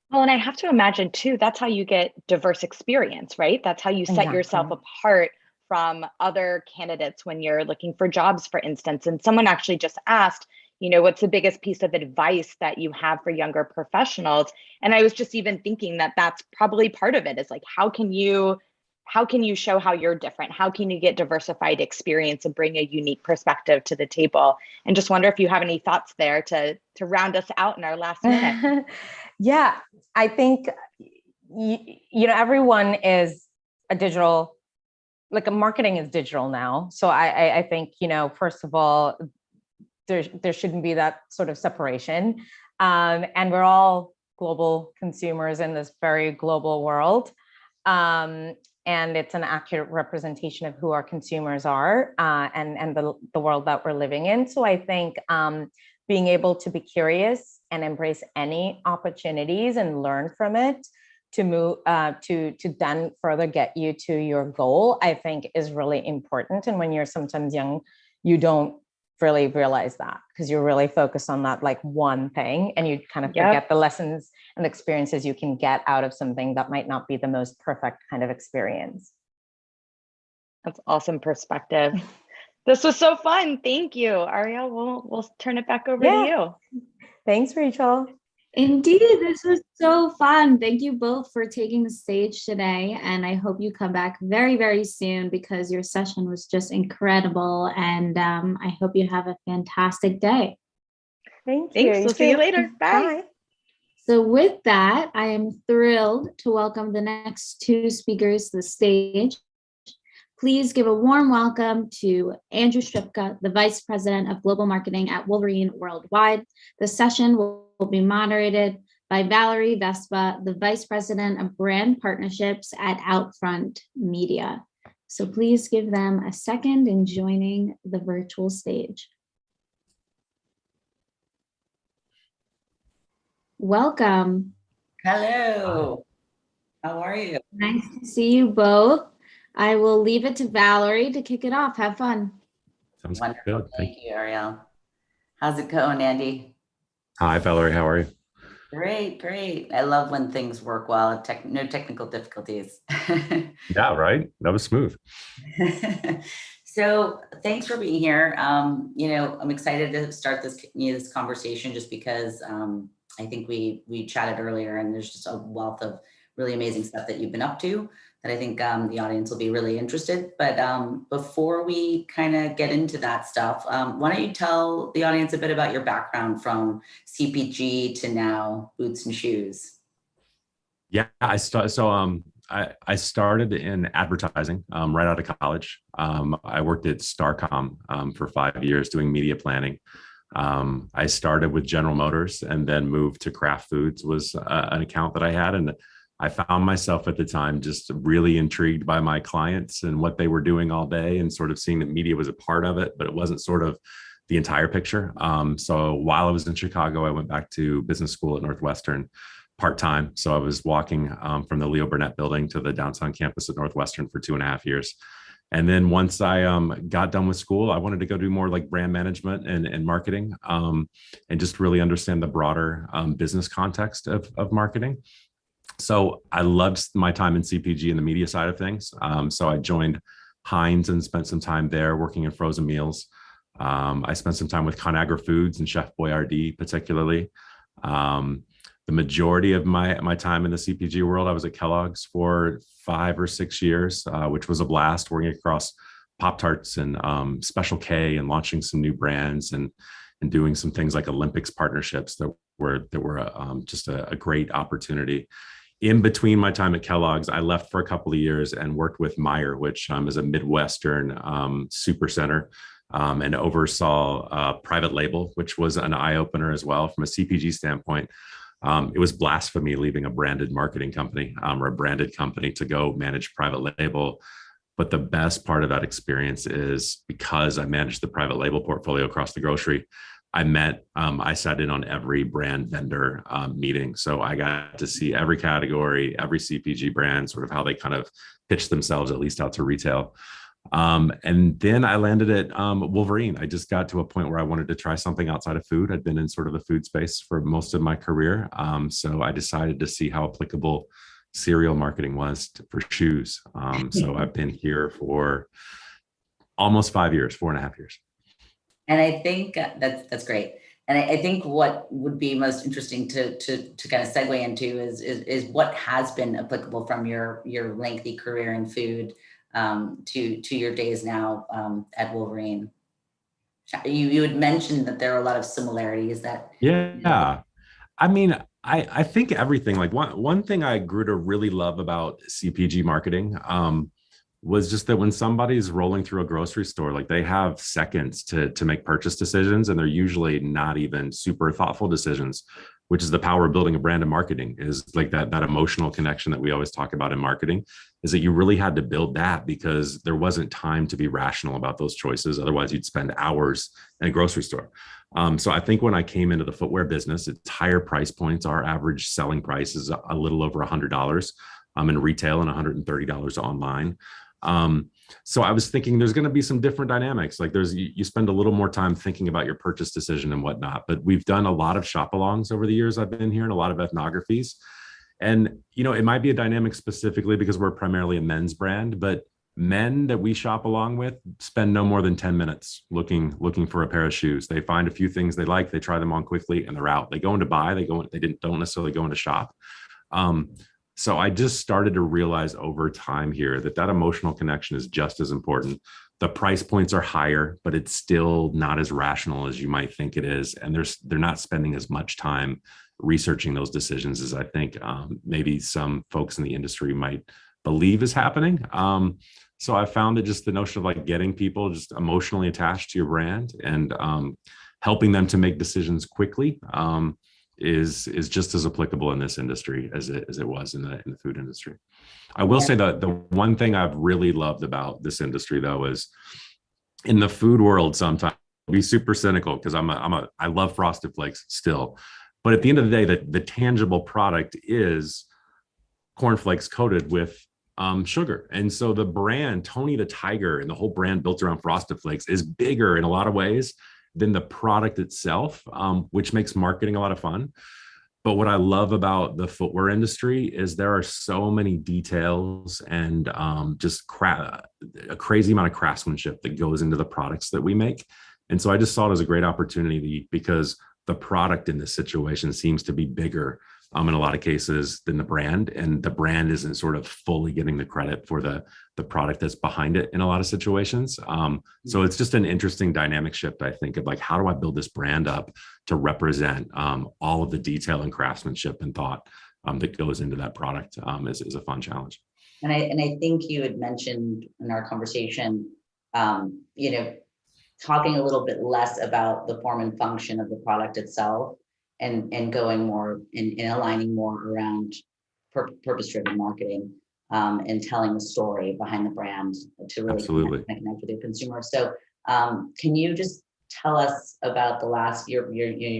S15: Well, and I have to imagine too, that's how you get diverse experience, right? That's how you set yourself apart from other candidates when you're looking for jobs, for instance. And someone actually just asked, what's the biggest piece of advice that you have for younger professionals? And I was just even thinking that that's probably part of it, is how can you show how you're different? How can you get diversified experience and bring a unique perspective to the table? And just wonder if you have any thoughts there to round us out in our last minute.
S16: Yeah, I think, everyone is a digital, marketing is digital now. So I think, first of all, there shouldn't be that sort of separation. And we're all global consumers in this very global world. And it's an accurate representation of who our consumers are and the world that we're living in. So I think being able to be curious and embrace any opportunities and learn from it to move to then further get you to your goal, I think is really important. And when you're sometimes young, you don't really realize that because you're really focused on that one thing, and you kind of forget the lessons and experiences you can get out of something that might not be the most perfect kind of experience.
S15: That's awesome perspective. This was so fun. Thank you, Ariel. We'll turn it back over to you.
S16: Thanks, Rachel.
S1: Indeed, this was so fun. Thank you both for taking the stage today. And I hope you come back very, very soon because your session was just incredible. And I hope you have a fantastic day.
S16: Thanks.
S15: We'll see you later. Bye.
S1: So with that, I am thrilled to welcome the next two speakers to the stage. Please give a warm welcome to Andrew Stripka, the Vice President of Global Marketing at Wolverine Worldwide. The session will be moderated by Valerie Vespa, the Vice President of Brand Partnerships at Outfront Media. So please give them a second in joining the virtual stage. Welcome.
S17: Hello. How are you?
S1: Nice to see you both. I will leave it to Valerie to kick it off. Have fun.
S18: Sounds
S17: Wonderful.
S18: good.
S17: Thank you, Ariel. How's it going, Andy?
S18: Hi, Valerie. How are you?
S17: Great, great. I love when things work well. No technical difficulties.
S18: Yeah, right. That was smooth.
S17: So thanks for being here. I'm excited to start this conversation just because I think we chatted earlier and there's just a wealth of really amazing stuff that you've been up to that I think the audience will be really interested. But before we kind of get into that stuff, why don't you tell the audience a bit about your background from CPG to now Boots and Shoes?
S18: Yeah, I started in advertising right out of college. I worked at Starcom for 5 years doing media planning. I started with General Motors and then moved to Kraft Foods was an account that I had. And I found myself at the time just really intrigued by my clients and what they were doing all day and sort of seeing that media was a part of it, but it wasn't sort of the entire picture. So while I was in Chicago, I went back to business school at Northwestern part-time. So I was walking from the Leo Burnett building to the downtown campus at Northwestern for 2.5 years. And then once I got done with school, I wanted to go do more like brand management and marketing and just really understand the broader business context of marketing. So I loved my time in CPG and the media side of things. So I joined Heinz and spent some time there working in frozen meals. I spent some time with Conagra Foods and Chef Boyardee particularly. The majority of my time in the CPG world, I was at Kellogg's for 5 or 6 years, which was a blast working across Pop-Tarts and Special K and launching some new brands and doing some things like Olympics partnerships that were just a great opportunity. In between my time at Kellogg's, I left for a couple of years and worked with Meijer, which is a Midwestern super center, and oversaw private label, which was an eye-opener as well from a CPG standpoint. It was blasphemy leaving a branded marketing company or a branded company to go manage private label. But the best part of that experience is because I managed the private label portfolio across the grocery, I sat in on every brand vendor meeting. So I got to see every category, every CPG brand, sort of how they kind of pitch themselves, at least out to retail. And then I landed at Wolverine. I just got to a point where I wanted to try something outside of food. I'd been in sort of the food space for most of my career. So I decided to see how applicable cereal marketing was for shoes. So I've been here for almost 5 years, 4.5 years.
S17: And I think that's great. And I think what would be most interesting to kind of segue into is what has been applicable from your lengthy career in food to your days now at Wolverine. You had mentioned that there are a lot of similarities that.
S18: Yeah. I mean, I think everything, like one thing I grew to really love about CPG marketing was just that when somebody's rolling through a grocery store, like they have seconds to make purchase decisions, and they're usually not even super thoughtful decisions, which is the power of building a brand and marketing, is like that emotional connection that we always talk about in marketing, is that you really had to build that because there wasn't time to be rational about those choices. Otherwise you'd spend hours in a grocery store. So I think when I came into the footwear business, it's higher price points. Our average selling price is a little over $100 in retail and $130 online. So I was thinking there's going to be some different dynamics. Like you spend a little more time thinking about your purchase decision and whatnot, but we've done a lot of shop alongs over the years I've been here and a lot of ethnographies. And, it might be a dynamic specifically because we're primarily a men's brand, but men that we shop along with spend no more than 10 minutes looking for a pair of shoes. They find a few things they like, they try them on quickly, and they're out. They go into buy, don't necessarily go into shop. So I just started to realize over time here that emotional connection is just as important. The price points are higher, but it's still not as rational as you might think it is. And they're not spending as much time researching those decisions as I think maybe some folks in the industry might believe is happening. So I found that just the notion of like getting people just emotionally attached to your brand and helping them to make decisions quickly is just as applicable in this industry as it was in the food industry. I will say that the one thing I've really loved about this industry though is in the food world, sometimes I'll be super cynical because I love Frosted Flakes still. But at the end of the day, the tangible product is cornflakes coated with sugar. And so the brand, Tony the Tiger, and the whole brand built around Frosted Flakes is bigger in a lot of ways than the product itself, which makes marketing a lot of fun. But what I love about the footwear industry is there are so many details and just a crazy amount of craftsmanship that goes into the products that we make. And so I just saw it as a great opportunity because the product in this situation seems to be bigger in a lot of cases than the brand, and the brand isn't sort of fully getting the credit for the product that's behind it in a lot of situations. So it's just an interesting dynamic shift, I think, of like, how do I build this brand up to represent all of the detail and craftsmanship and thought that goes into that product is a fun challenge.
S17: And I think you had mentioned in our conversation, talking a little bit less about the form and function of the product itself and going more and aligning more around purpose-driven marketing and telling the story behind the brand to really connect with your consumer. So can you just tell us about the last your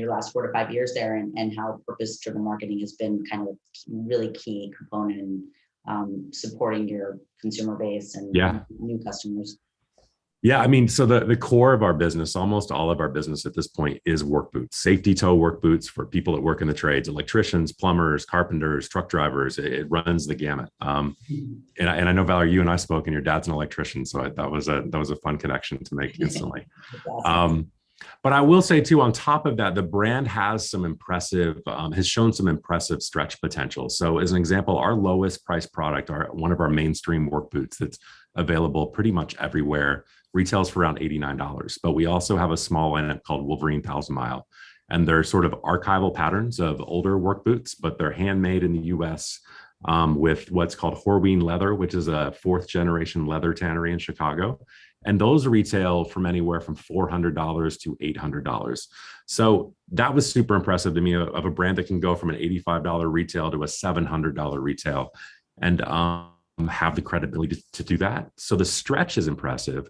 S17: last 4 to 5 years there and how purpose-driven marketing has been kind of a really key component in supporting your consumer base and new customers?
S18: Yeah, I mean, so the core of our business, almost all of our business at this point is work boots, safety toe work boots for people that work in the trades, electricians, plumbers, carpenters, truck drivers. It runs the gamut. And I know, Valerie, you and I spoke, and your dad's an electrician, so that was a fun connection to make instantly. But I will say too, on top of that, the brand has has shown some impressive stretch potential. So as an example, our lowest price product, one of our mainstream work boots that's available pretty much everywhere, retails for around $89. But we also have a small lineup called Wolverine 1000 Mile. And they're sort of archival patterns of older work boots, but they're handmade in the US with what's called Horween leather, which is a 4th generation leather tannery in Chicago. And those retail from anywhere from $400 to $800. So that was super impressive to me of a brand that can go from an $85 retail to a $700 retail and have the credibility to do that. So the stretch is impressive.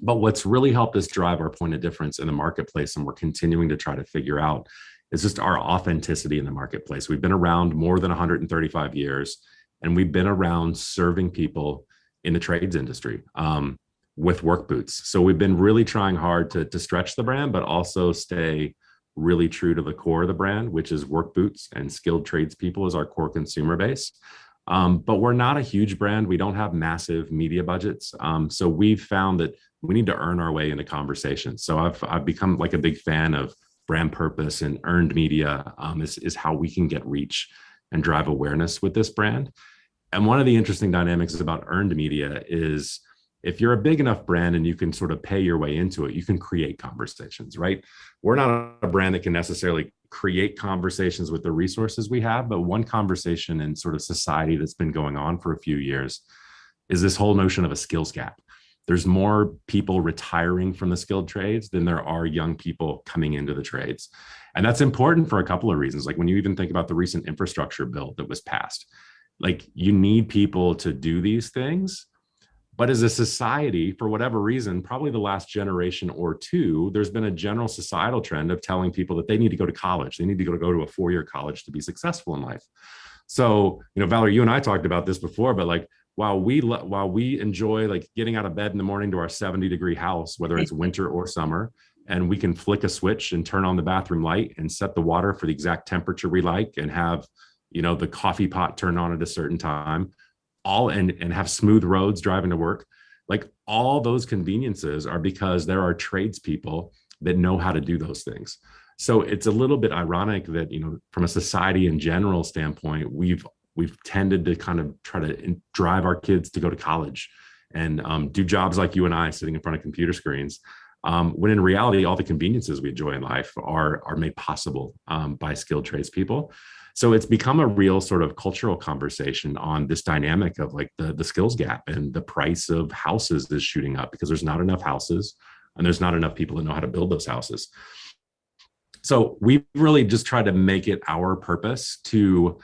S18: But what's really helped us drive our point of difference in the marketplace, and we're continuing to try to figure out, is just our authenticity in the marketplace. We've been around more than 135 years, and we've been around serving people in the trades industry with work boots. So we've been really trying hard to stretch the brand, but also stay really true to the core of the brand, which is work boots and skilled tradespeople as our core consumer base. But we're not a huge brand. We don't have massive media budgets. So we've found that we need to earn our way into conversations. So I've become like a big fan of brand purpose, and earned media is how we can get reach and drive awareness with this brand. And one of the interesting dynamics about earned media is if you're a big enough brand and you can sort of pay your way into it, you can create conversations, right? We're not a brand that can necessarily create conversations with the resources we have, but one conversation in sort of society that's been going on for a few years is this whole notion of a skills gap. There's more people retiring from the skilled trades than there are young people coming into the trades. And that's important for a couple of reasons. Like when you even think about the recent infrastructure bill that was passed, like you need people to do these things. But as a society, for whatever reason, probably the last generation or two, there's been a general societal trend of telling people that they need to go to college. They need to go to a 4-year college to be successful in life. So, Valerie, you and I talked about this before, but like, while we enjoy like getting out of bed in the morning to our 70-degree house, whether it's winter or summer, and we can flick a switch and turn on the bathroom light and set the water for the exact temperature we like and have, the coffee pot turn on at a certain time, all and have smooth roads driving to work. Like all those conveniences are because there are tradespeople that know how to do those things. So it's a little bit ironic that, from a society in general standpoint, we've tended to kind of try to drive our kids to go to college and do jobs like you and I sitting in front of computer screens. When in reality, all the conveniences we enjoy in life are made possible by skilled tradespeople. So it's become a real sort of cultural conversation on this dynamic of like the skills gap, and the price of houses is shooting up because there's not enough houses and there's not enough people that know how to build those houses. So we really just try to make it our purpose to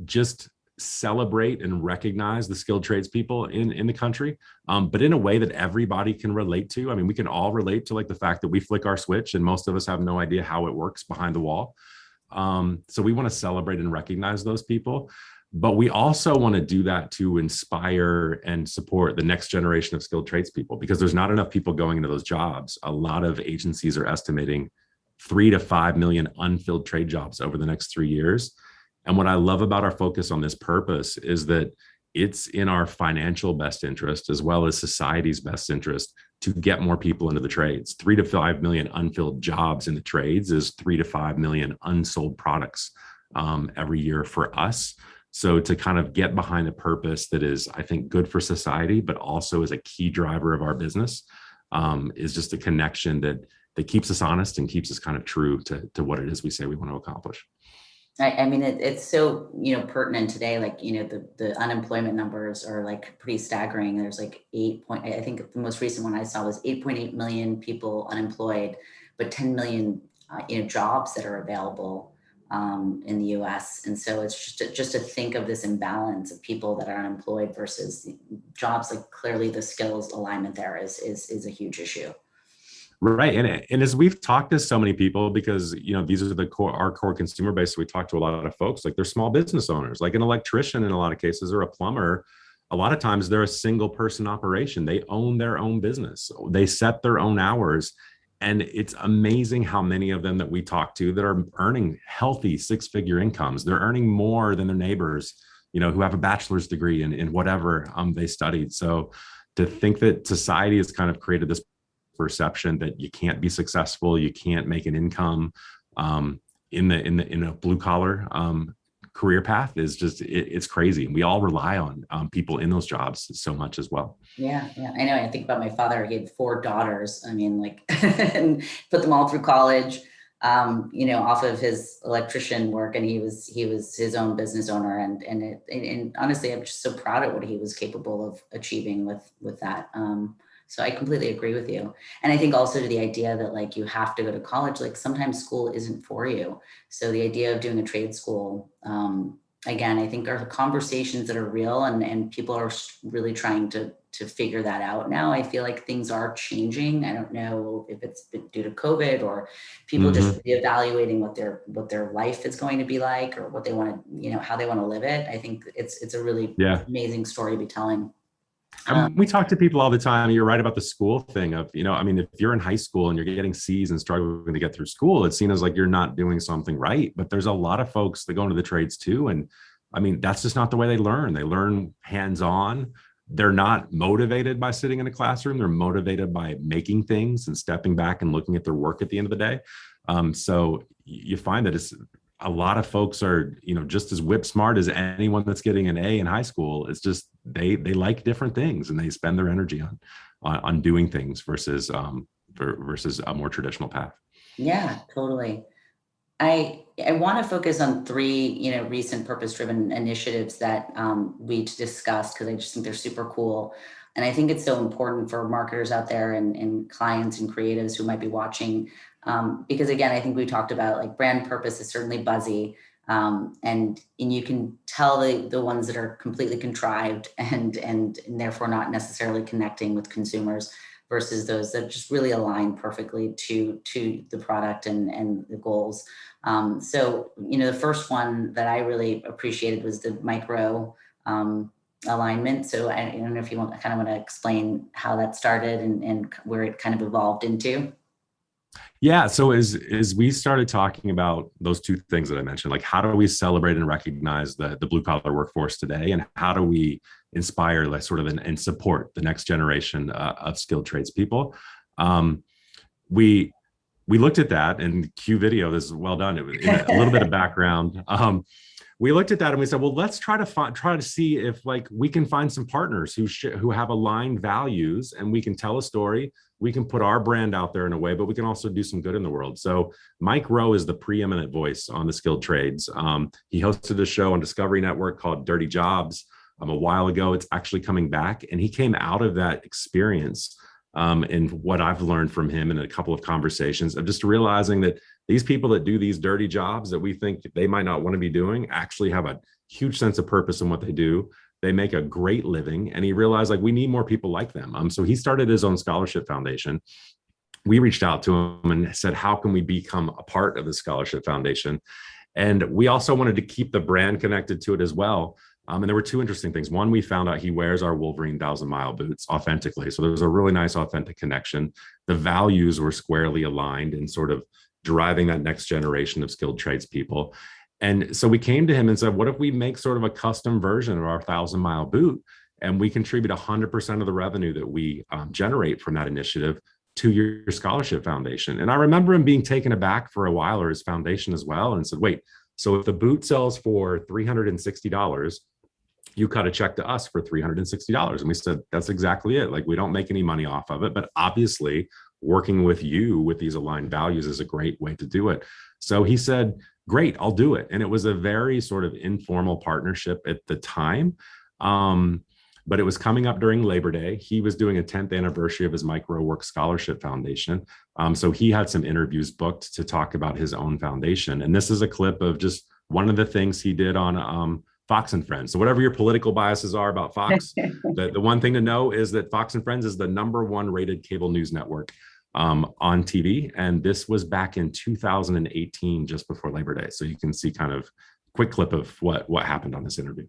S18: just celebrate and recognize the skilled tradespeople in the country, but in a way that everybody can relate to. I mean, we can all relate to like the fact that we flick our switch and most of us have no idea how it works behind the wall. So we want to celebrate and recognize those people, but we also want to do that to inspire and support the next generation of skilled tradespeople, because there's not enough people going into those jobs. A lot of agencies are estimating 3 to 5 million unfilled trade jobs over the next 3 years. And what I love about our focus on this purpose is that it's in our financial best interest as well as society's best interest to get more people into the trades. 3 to 5 million unfilled jobs in the trades is 3 to 5 million unsold products every year for us. So to kind of get behind a purpose that is, I think, good for society, but also is a key driver of our business, is just a connection that keeps us honest and keeps us kind of true to what it is we say we want to accomplish.
S17: I mean, it's so, pertinent today, like, the unemployment numbers are like pretty staggering. There's like I think the most recent one I saw was 8.8 million people unemployed, but 10 million, jobs that are available in the US. And so it's just to think of this imbalance of people that are unemployed versus jobs, like clearly the skills alignment there is a huge issue.
S18: Right. And as we've talked to so many people, because, these are our core consumer base. So we talk to a lot of folks, like they're small business owners, like an electrician in a lot of cases, or a plumber. A lot of times they're a single person operation. They own their own business. They set their own hours. And it's amazing how many of them that we talk to that are earning healthy 6-figure incomes. They're earning more than their neighbors, who have a bachelor's degree in whatever they studied. So to think that society has kind of created this perception that you can't be successful, you can't make an income in a blue collar career path is just it's crazy. And we all rely on people in those jobs so much as well.
S17: Yeah, I know. I think about my father. He had 4 daughters. I mean, like, and put them all through college, off of his electrician work, and he was his own business owner. And honestly, I'm just so proud of what he was capable of achieving with that. So I completely agree with you. And I think also to the idea that like you have to go to college, like sometimes school isn't for you. So the idea of doing a trade school, again, I think are conversations that are real, and people are really trying to figure that out now. I feel like things are changing. I don't know if it's due to COVID or people just reevaluating what their life is going to be like, or what they want to, how they want to live it. I think it's a really amazing story to be telling.
S18: We talk to people all the time. You're right about the school thing of, if you're in high school and you're getting C's and struggling to get through school, it's seen as like you're not doing something right. But there's a lot of folks that go into the trades too. And that's just not the way they learn. They learn hands-on. They're not motivated by sitting in a classroom. They're motivated by making things and stepping back and looking at their work at the end of the day. So you find that it's a lot of folks are, just as whip smart as anyone that's getting an A in high school. It's just they like different things and they spend their energy on doing things versus a more traditional path.
S17: Yeah, totally. I want to focus on 3, recent purpose-driven initiatives that we discussed, because I just think they're super cool. And I think it's so important for marketers out there and clients and creatives who might be watching. Because again, I think we talked about like brand purpose is certainly buzzy. And you can tell the ones that are completely contrived and therefore not necessarily connecting with consumers versus those that just really align perfectly to the product and the goals. So, the first one that I really appreciated was the micro alignment. So I don't know if you want to explain how that started and where it kind of evolved into.
S18: Yeah. So as we started talking about those two things that I mentioned, like how do we celebrate and recognize the blue collar workforce today, and how do we inspire, like sort of and support the next generation of skilled tradespeople? We we looked at that, and cue video. This is well done. It was a little bit of background. We looked at that and we said, well, let's try to see if like we can find some partners who have aligned values, and we can tell a story. We can put our brand out there in a way, but we can also do some good in the world. So Mike Rowe is the preeminent voice on the skilled trades. He hosted a show on Discovery Network called Dirty Jobs a while ago. It's actually coming back, and he came out of that experience and what I've learned from him in a couple of conversations of just realizing that these people that do these dirty jobs that we think they might not want to be doing actually have a huge sense of purpose in what they do. They make a great living, and he realized like we need more people like them. So he started his own scholarship foundation. We reached out to him and said, how can we become a part of the scholarship foundation? And we also wanted to keep the brand connected to it as well. And there were two interesting things. One, we found out he wears our Wolverine 1,000-mile boots authentically. So there was a really nice authentic connection. The values were squarely aligned in sort of driving that next generation of skilled tradespeople. And so we came to him and said, what if we make sort of a custom version of our 1,000-mile boot, and we contribute 100% of the revenue that we generate from that initiative to your scholarship foundation? And I remember him being taken aback for a while, or his foundation as well, and said, wait, so if the boot sells for $360, you cut a check to us for $360. And we said, that's exactly it. Like, we don't make any money off of it, but obviously working with you with these aligned values is a great way to do it. So he said, great, I'll do it. And it was a very sort of informal partnership at the time. But it was coming up during Labor Day. He was doing a 10th anniversary of his Mike Rowe Work Scholarship Foundation. So he had some interviews booked to talk about his own foundation. And this is a clip of just one of the things he did on Fox and Friends. So whatever your political biases are about Fox, the one thing to know is that Fox and Friends is the #1 rated cable news network on TV. And this was back in 2018, just before Labor Day. So you can see kind of quick clip of what happened on this interview.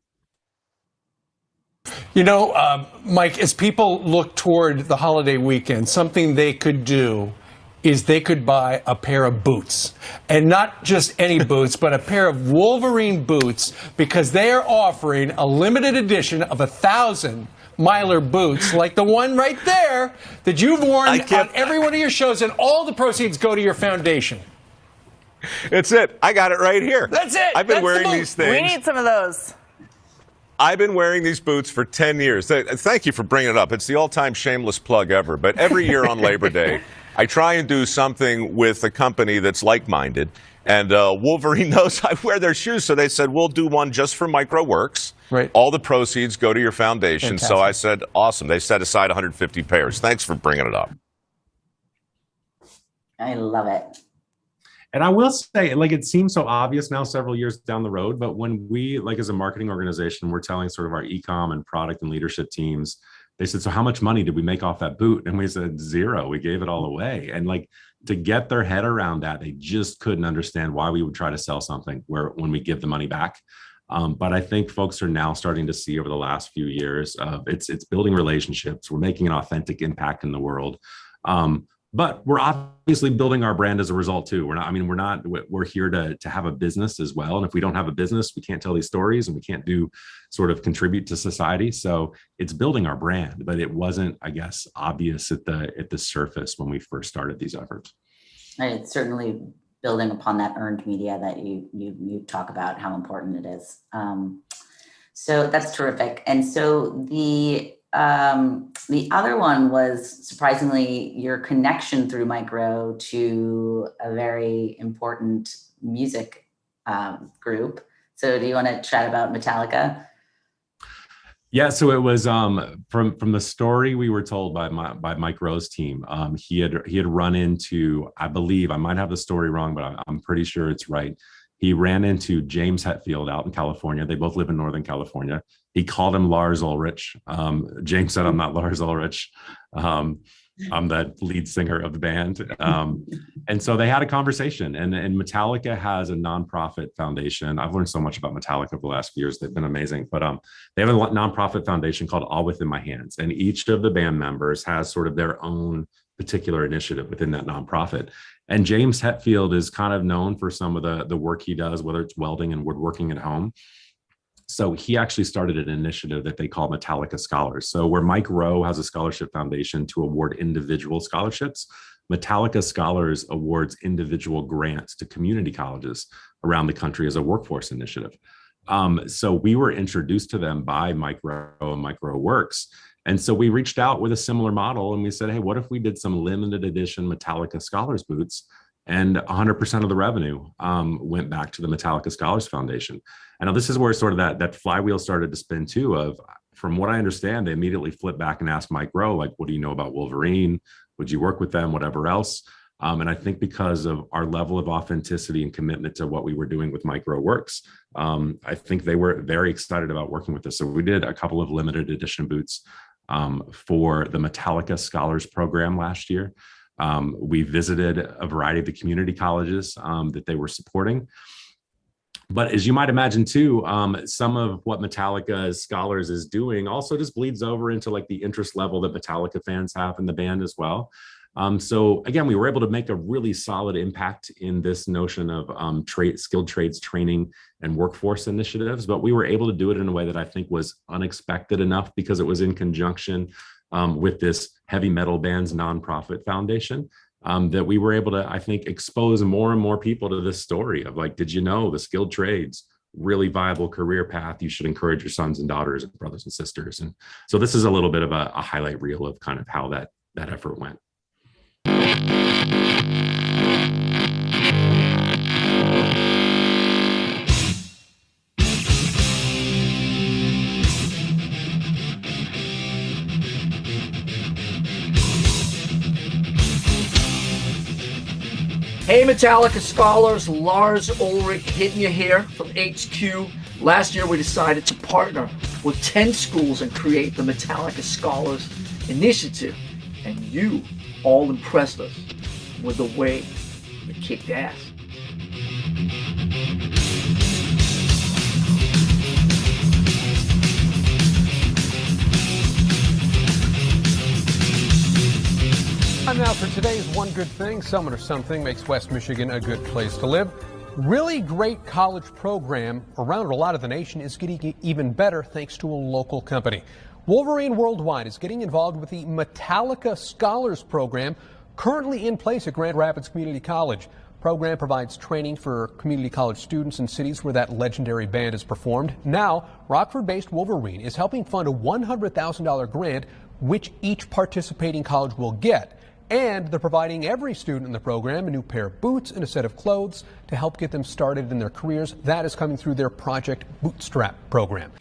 S19: You know, Mike, as people look toward the holiday weekend, something they could do is they could buy a pair of boots, and not just any boots, but a pair of Wolverine boots, because they are offering a limited edition of 1,000-miler boots like the one right there that you've worn on every one of your shows, and all the proceeds go to your foundation.
S20: That's it. I got it right here.
S19: That's it.
S20: I've been wearing these things.
S21: We need some of those.
S20: I've been wearing these boots for 10 years. Thank you for bringing it up. It's the all-time shameless plug ever. But every year on Labor Day, I try and do something with a company that's like-minded. And Wolverine knows I wear their shoes, so they said, we'll do one just for Mike Rowe Works. Right. All the proceeds go to your foundation. Fantastic. So I said, awesome. They set aside 150 pairs. Thanks for bringing it up.
S17: I love it.
S18: And I will say, like, it seems so obvious now several years down the road, but when we, like, as a marketing organization, we're telling sort of our e-com and product and leadership teams, they said, so how much money did we make off that boot? And we said, zero. We gave it all away. And like, to get their head around that, they just couldn't understand why we would try to sell something when we give the money back. But I think folks are now starting to see over the last few years, it's building relationships. We're making an authentic impact in the world. But we're obviously building our brand as a result too. We're here to have a business as well. And if we don't have a business, we can't tell these stories, and we can't contribute to society. So it's building our brand, but it wasn't, I guess, obvious at the surface when we first started these efforts.
S17: It's certainly building upon that earned media that you talk about, how important it is. So that's terrific. And so the other one was, surprisingly, your connection through Mike Rowe to a very important music group. So do you want to chat about Metallica?
S18: Yeah, so it was from the story we were told by Mike Rowe's team. He had run into, I believe, I might have the story wrong, but I'm pretty sure it's right. He ran into James Hetfield out in California. They both live in Northern California. He called him Lars Ulrich. James said, I'm not Lars Ulrich. I'm the lead singer of the band. And so they had a conversation, and Metallica has a nonprofit foundation. I've learned so much about Metallica over the last few years. They've been amazing, but they have a nonprofit foundation called All Within My Hands. And each of the band members has sort of their own particular initiative within that nonprofit. And James Hetfield is kind of known for some of the work he does, whether it's welding and woodworking at home. So he actually started an initiative that they call Metallica Scholars. So where Mike Rowe has a scholarship foundation to award individual scholarships, Metallica Scholars awards individual grants to community colleges around the country as a workforce initiative. So we were introduced to them by Mike Rowe and Mike Rowe Works. And so we reached out with a similar model and we said, hey, what if we did some limited edition Metallica Scholars boots, and 100% of the revenue went back to the Metallica Scholars Foundation. And now this is where sort of that flywheel started to spin too, of, from what I understand, they immediately flipped back and asked Mike Rowe, like, what do you know about Wolverine? Would you work with them? Whatever else. And I think because of our level of authenticity and commitment to what we were doing with Mike Rowe Works, I think they were very excited about working with us. So we did a couple of limited edition boots for the Metallica Scholars Program last year. We visited a variety of the community colleges that they were supporting. But as you might imagine too, some of what Metallica Scholars is doing also just bleeds over into like the interest level that Metallica fans have in the band as well. So again, we were able to make a really solid impact in this notion of skilled trades training and workforce initiatives, but we were able to do it in a way that I think was unexpected enough because it was in conjunction with this heavy metal bands nonprofit foundation, that we were able to, I think, expose more and more people to this story of like, did you know the skilled trades, really viable career path you should encourage your sons and daughters and brothers and sisters. And so this is a little bit of a highlight reel of kind of how that effort went.
S21: Hey Metallica Scholars, Lars Ulrich hitting you here from HQ. Last year we decided to partner with 10 schools and create the Metallica Scholars Initiative. And you all impressed us with the way you kicked ass.
S19: And now for today's One Good Thing. Someone or something makes West Michigan a good place to live. Really great college program around a lot of the nation is getting even better thanks to a local company. Wolverine Worldwide is getting involved with the Metallica Scholars Program currently in place at Grand Rapids Community College. The program provides training for community college students in cities where that legendary band is performed. Now, Rockford-based Wolverine is helping fund a $100,000 grant, which each participating college will get. And they're providing every student in the program a new pair of boots and a set of clothes to help get them started in their careers. That is coming through their Project Bootstrap program.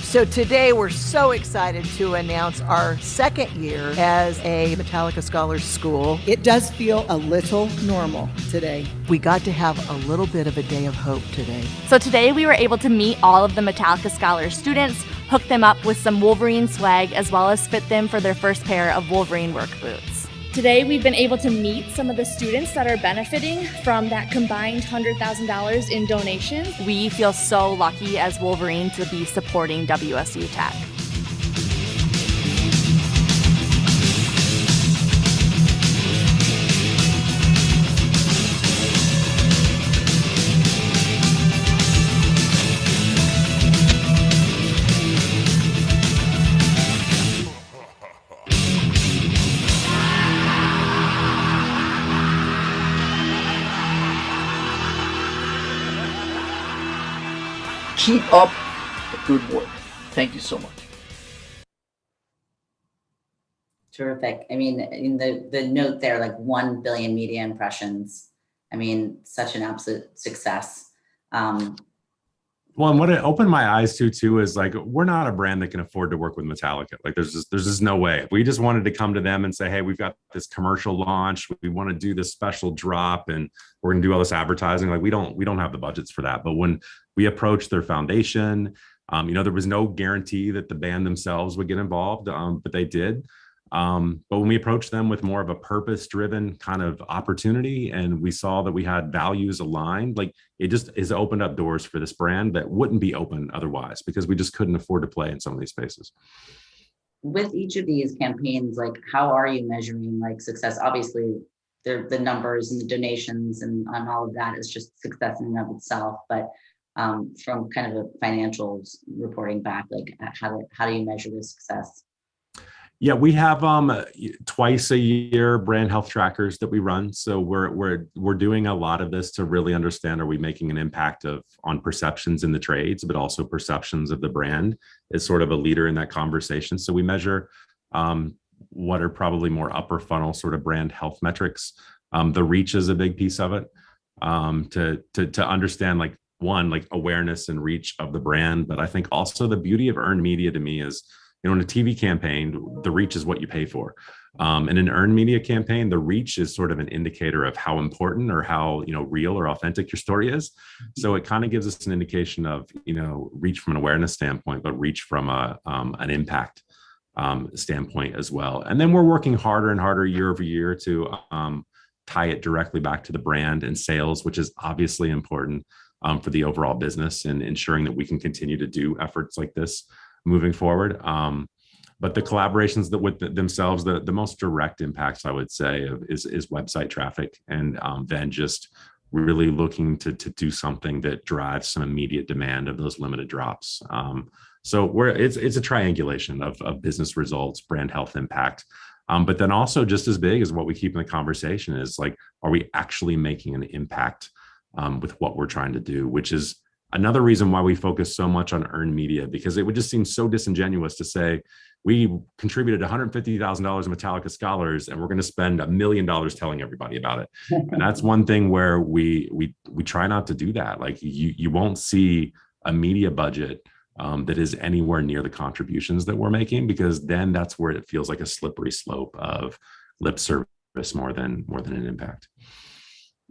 S22: So today we're so excited to announce our second year as a Metallica Scholars School. It does feel a little normal today. We got to have a little bit of a day of hope today.
S23: So today we were able to meet all of the Metallica Scholars students, hook them up with some Wolverine swag, as well as fit them for their first pair of Wolverine work boots. Today we've been able to meet some of the students that are benefiting from that combined $100,000 in donations. We feel so lucky as Wolverine to be supporting WSU Tech.
S21: Keep up the good work. Thank you so much.
S17: Terrific. I mean, in the note there, like 1 billion media impressions. I mean, such an absolute success.
S18: Well, and what it opened my eyes to too is like, we're not a brand that can afford to work with Metallica. Like there's just no way. If we just wanted to come to them and say, hey, we've got this commercial launch, we want to do this special drop and we're going to do all this advertising. Like we don't have the budgets for that. But when we approached their foundation, there was no guarantee that the band themselves would get involved, but they did. But when we approached them with more of a purpose-driven kind of opportunity, and we saw that we had values aligned, like it just has opened up doors for this brand that wouldn't be open otherwise, because we just couldn't afford to play in some of these spaces.
S17: With each of these campaigns, like how are you measuring like success? Obviously, the numbers and the donations and all of that is just success in and of itself. But from kind of a financials reporting back, like how do you measure the success?
S18: Yeah, we have twice a year brand health trackers that we run. So we're doing a lot of this to really understand, are we making an impact on perceptions in the trades, but also perceptions of the brand as sort of a leader in that conversation. So we measure what are probably more upper funnel sort of brand health metrics. The reach is a big piece of it, to understand like awareness and reach of the brand. But I think also the beauty of earned media to me is, in a TV campaign, the reach is what you pay for. In an earned media campaign, the reach is sort of an indicator of how important or how real or authentic your story is. So it kind of gives us an indication of reach from an awareness standpoint, but reach from an impact standpoint as well. And then we're working harder and harder year over year to tie it directly back to the brand and sales, which is obviously important for the overall business and ensuring that we can continue to do efforts like this moving forward. But the collaborations that with themselves, the most direct impacts, I would say, is website traffic, and then just really looking to do something that drives some immediate demand of those limited drops. So it's a triangulation of business results, brand health impact, but then also just as big as what we keep in the conversation is like, are we actually making an impact with what we're trying to do, which is another reason why we focus so much on earned media, because it would just seem so disingenuous to say we contributed $150,000 in Metallica Scholars and we're going to spend $1 million telling everybody about it. And that's one thing where we try not to do that. Like you won't see a media budget that is anywhere near the contributions that we're making, because then that's where it feels like a slippery slope of lip service more than an impact.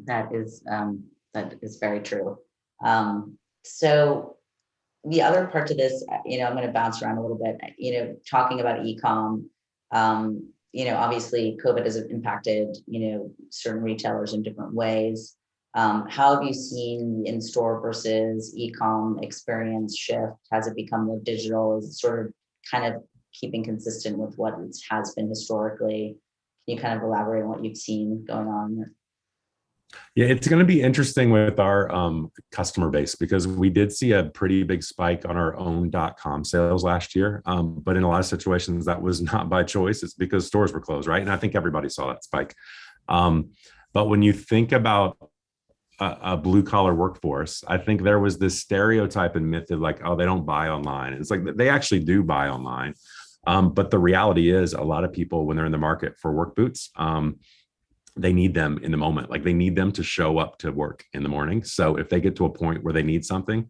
S17: That is very true. So the other part to this, I'm going to bounce around a little bit, talking about e-com, obviously COVID has impacted, certain retailers in different ways. How have you seen the in-store versus e-com experience shift? Has it become more digital? Is it sort of kind of keeping consistent with what it has been historically? Can you kind of elaborate on what you've seen going on?
S18: Yeah, it's going to be interesting with our customer base, because we did see a pretty big spike on our own .com sales last year. But in a lot of situations, that was not by choice. It's because stores were closed, right? And I think everybody saw that spike. But when you think about a blue collar workforce, I think there was this stereotype and myth of like, oh, they don't buy online. It's like they actually do buy online. But the reality is a lot of people, when they're in the market for work boots, they need them in the moment. Like they need them to show up to work in the morning. So if they get to a point where they need something,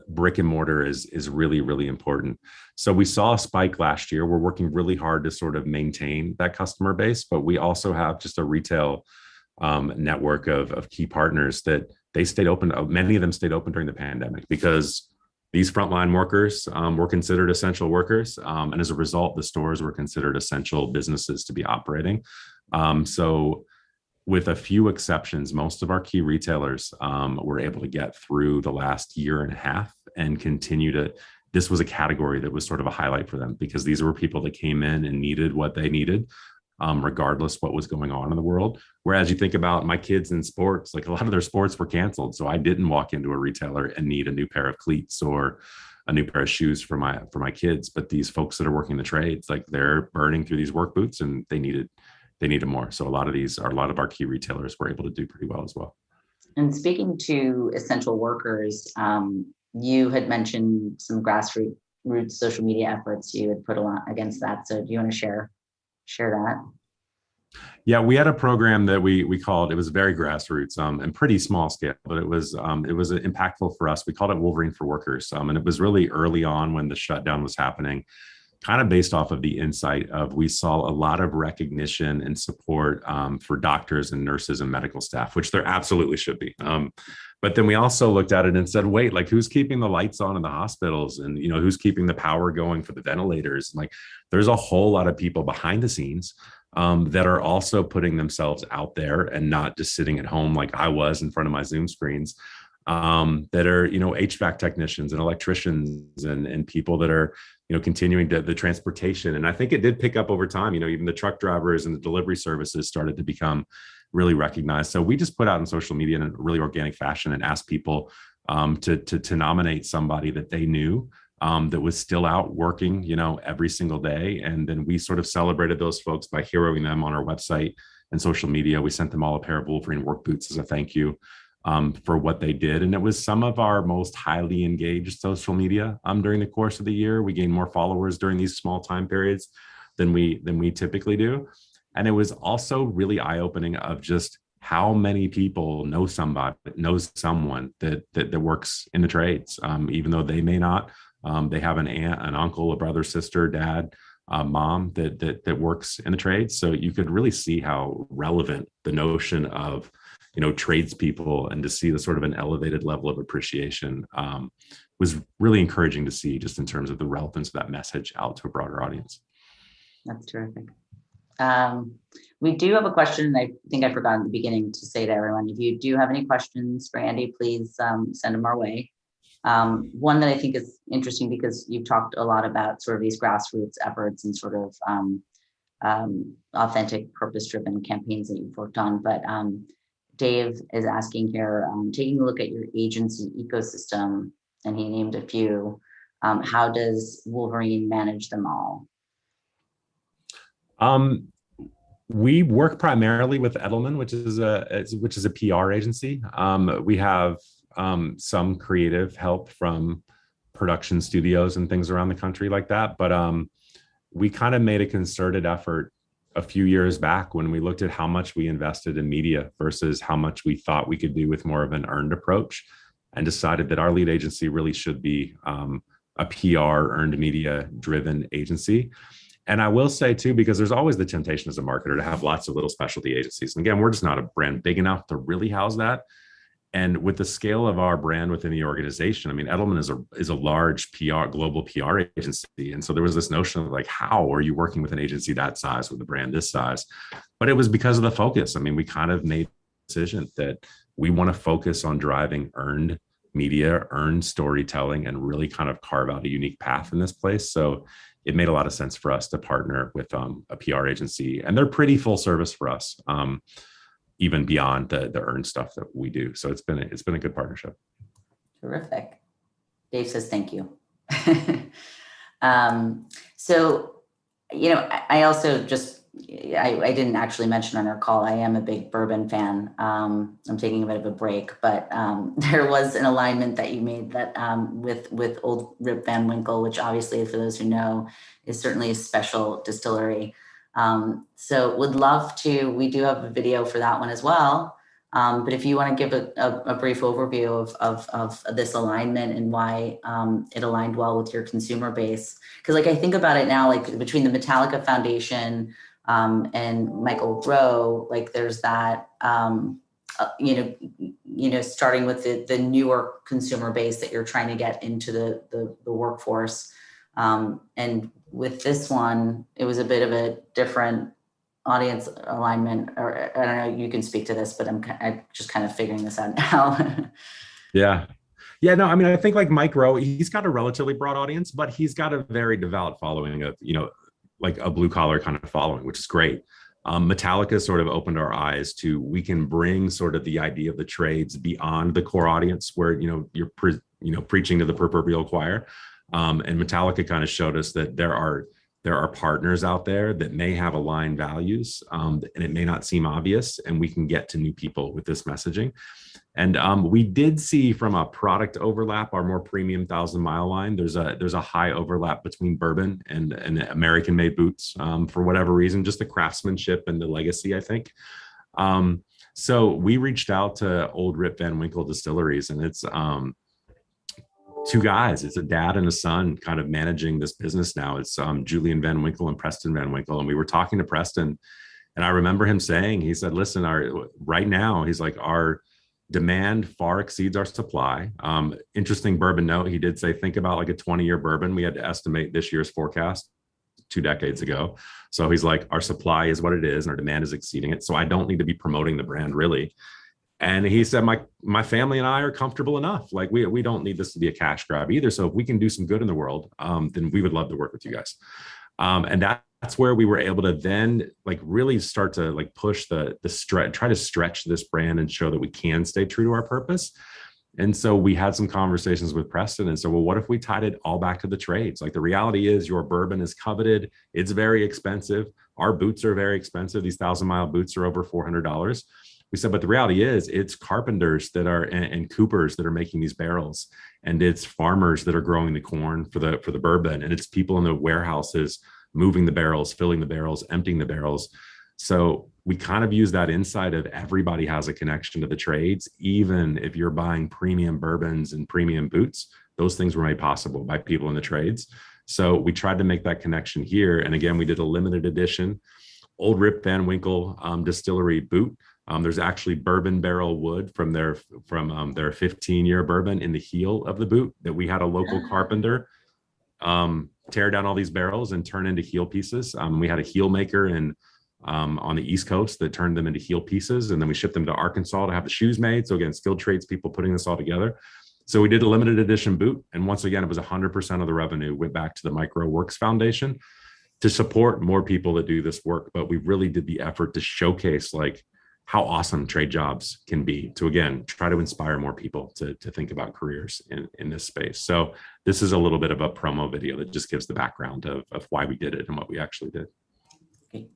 S18: brick and mortar is really, really important. So we saw a spike last year. We're working really hard to sort of maintain that customer base, but we also have just a retail network of key partners that they stayed open. Many of them stayed open during the pandemic because these frontline workers were considered essential workers. And as a result, the stores were considered essential businesses to be operating. So with a few exceptions, most of our key retailers were able to get through the last year and a half and continue to. This was a category that was sort of a highlight for them, because these were people that came in and needed what they needed, regardless what was going on in the world. Whereas you think about my kids in sports, like a lot of their sports were canceled. So I didn't walk into a retailer and need a new pair of cleats or a new pair of shoes for my kids. But these folks that are working the trades, like they're burning through these work boots and they needed more. So a lot of our key retailers were able to do pretty well as well.
S17: And speaking to essential workers, you had mentioned some grassroots social media efforts you had put a lot against that. So do you want to share that?
S18: Yeah, we had a program that we called, it was very grassroots and pretty small scale, but it was impactful for us. We called it Wolverine for Workers. And it was really early on when the shutdown was happening, kind of based off of the insight of, we saw a lot of recognition and support for doctors and nurses and medical staff, which there absolutely should be. But then we also looked at it and said, wait, like who's keeping the lights on in the hospitals, and who's keeping the power going for the ventilators? Like there's a whole lot of people behind the scenes that are also putting themselves out there and not just sitting at home like I was in front of my Zoom screens, that are HVAC technicians and electricians and people that are continuing the transportation. And I think it did pick up over time. Even the truck drivers and the delivery services started to become really recognized. So we just put out in social media in a really organic fashion and asked people to nominate somebody that they knew that was still out working, every single day. And then we sort of celebrated those folks by heroing them on our website and social media. We sent them all a pair of Wolverine work boots as a thank you for what they did. And it was some of our most highly engaged social media during the course of the year. We gained more followers during these small time periods than we typically do. And it was also really eye-opening of just how many people knows someone that works in the trades, even though they may not. They have an aunt, an uncle, a brother, sister, dad, mom that works in the trades. So you could really see how relevant the notion of tradespeople, and to see the sort of an elevated level of appreciation was really encouraging to see, just in terms of the relevance of that message out to a broader audience.
S17: That's terrific. We do have a question. I think I forgot in the beginning to say to everyone, if you do have any questions for Andy, please send them our way. One that I think is interesting, because you've talked a lot about sort of these grassroots efforts and sort of authentic, purpose-driven campaigns that you've worked on. But Dave is asking here, taking a look at your agency ecosystem, and he named a few. How does Wolverine manage them all?
S18: We work primarily with Edelman, which is a PR agency. We have some creative help from production studios and things around the country like that. But we kind of made a concerted effort a few years back when we looked at how much we invested in media versus how much we thought we could do with more of an earned approach, and decided that our lead agency really should be a PR earned media driven agency. And I will say too, because there's always the temptation as a marketer to have lots of little specialty agencies. And again, we're just not a brand big enough to really house that. And with the scale of our brand within the organization, I mean, Edelman is a large global PR agency. And so there was this notion of like, how are you working with an agency that size with a brand this size? But it was because of the focus. I mean, we kind of made the decision that we want to focus on driving earned media, earned storytelling, and really kind of carve out a unique path in this place. So it made a lot of sense for us to partner with a PR agency, and they're pretty full service for us, even beyond the earned stuff that we do. So it's been a good partnership.
S17: Terrific. Dave says thank you. So, I also I didn't actually mention on our call, I am a big bourbon fan. I'm taking a bit of a break, but there was an alignment that you made that with Old Rip Van Winkle, which obviously, for those who know, is certainly a special distillery. So would love to, we do have a video for that one as well. But if you want to give a brief overview of this alignment and why it aligned well with your consumer base. Because I think about it now, between the Metallica Foundation and Michael Rowe, there's that, starting with the newer consumer base that you're trying to get into the workforce. And with this one, it was a bit of a different audience alignment, or I don't know, you can speak to this, but I'm just kind of figuring this out now.
S18: Yeah. No, I mean, I think Mike Rowe, he's got a relatively broad audience, but he's got a very devout following of, a blue collar kind of following, which is great. Metallica sort of opened our eyes to, we can bring sort of the idea of the trades beyond the core audience where, you're preaching to the proverbial choir. And Metallica kind of showed us that there are partners out there that may have aligned values, and it may not seem obvious, and we can get to new people with this messaging. And we did see from a product overlap, our more premium 1,000 Mile line, there's a high overlap between bourbon and American-made boots, for whatever reason, just the craftsmanship and the legacy, I think. So we reached out to Old Rip Van Winkle Distilleries, and it's two guys. It's a dad and a son kind of managing this business now. It's Julian Van Winkle and Preston Van Winkle. And we were talking to Preston, and I remember him saying, he said, listen, right now, he's like, our Demand far exceeds our supply. Interesting bourbon note. He did say, think about like a 20-year bourbon. We had to estimate this year's forecast 2 decades ago. So he's like, our supply is what it is and our demand is exceeding it. So I don't need to be promoting the brand really. And he said, my family and I are comfortable enough. Like we don't need this to be a cash grab either. So if we can do some good in the world, then we would love to work with you guys. And that's where we were able to then like really start to like push the stretch, try to stretch this brand and show that we can stay true to our purpose. And so we had some conversations with Preston and said, well, what if we tied it all back to the trades? Like the reality is your bourbon is coveted. It's very expensive. Our boots are very expensive. These 1,000-mile boots are over $400. We said, but the reality is it's carpenters that are and coopers that are making these barrels, and it's farmers that are growing the corn for the bourbon, and it's people in the warehouses moving the barrels, filling the barrels, emptying the barrels. So we kind of use that insight of everybody has a connection to the trades, even if you're buying premium bourbons and premium boots. Those things were made possible by people in the trades. So we tried to make that connection here. And again, we did a limited edition Old Rip Van Winkle distillery boot. There's actually bourbon barrel wood from their 15-year bourbon in the heel of the boot that we had a local carpenter tear down all these barrels and turn into heel pieces. We had a heel maker on the East Coast that turned them into heel pieces, and then we shipped them to Arkansas to have the shoes made. So again, skilled trades people putting this all together. So we did a limited edition boot, and once again, it was 100% of the revenue went back to the Micro Works Foundation to support more people that do this work. But we really did the effort to showcase like how awesome trade jobs can be, to again try to inspire more people to think about careers in this space. So this is a little bit of a promo video that just gives the background of why we did it and what we actually did.
S17: Okay.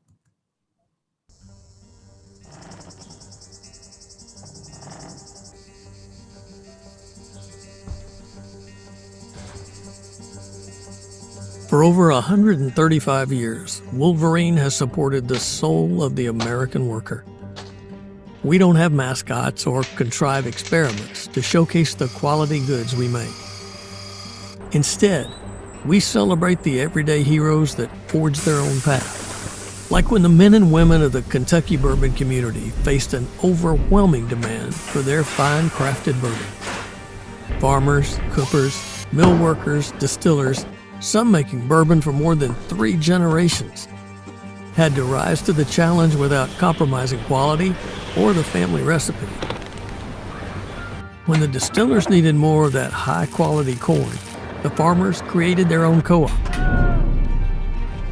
S2: For over 135 years, Wolverine has supported the soul of the American worker. We don't have mascots or contrive experiments to showcase the quality goods we make. Instead, we celebrate the everyday heroes that forge their own path. Like when the men and women of the Kentucky bourbon community faced an overwhelming demand for their fine crafted bourbon. Farmers, coopers, mill workers, distillers, some making bourbon for more than 3 generations, had to rise to the challenge without compromising quality or the family recipe. When the distillers needed more of that high-quality corn, the farmers created their own co-op.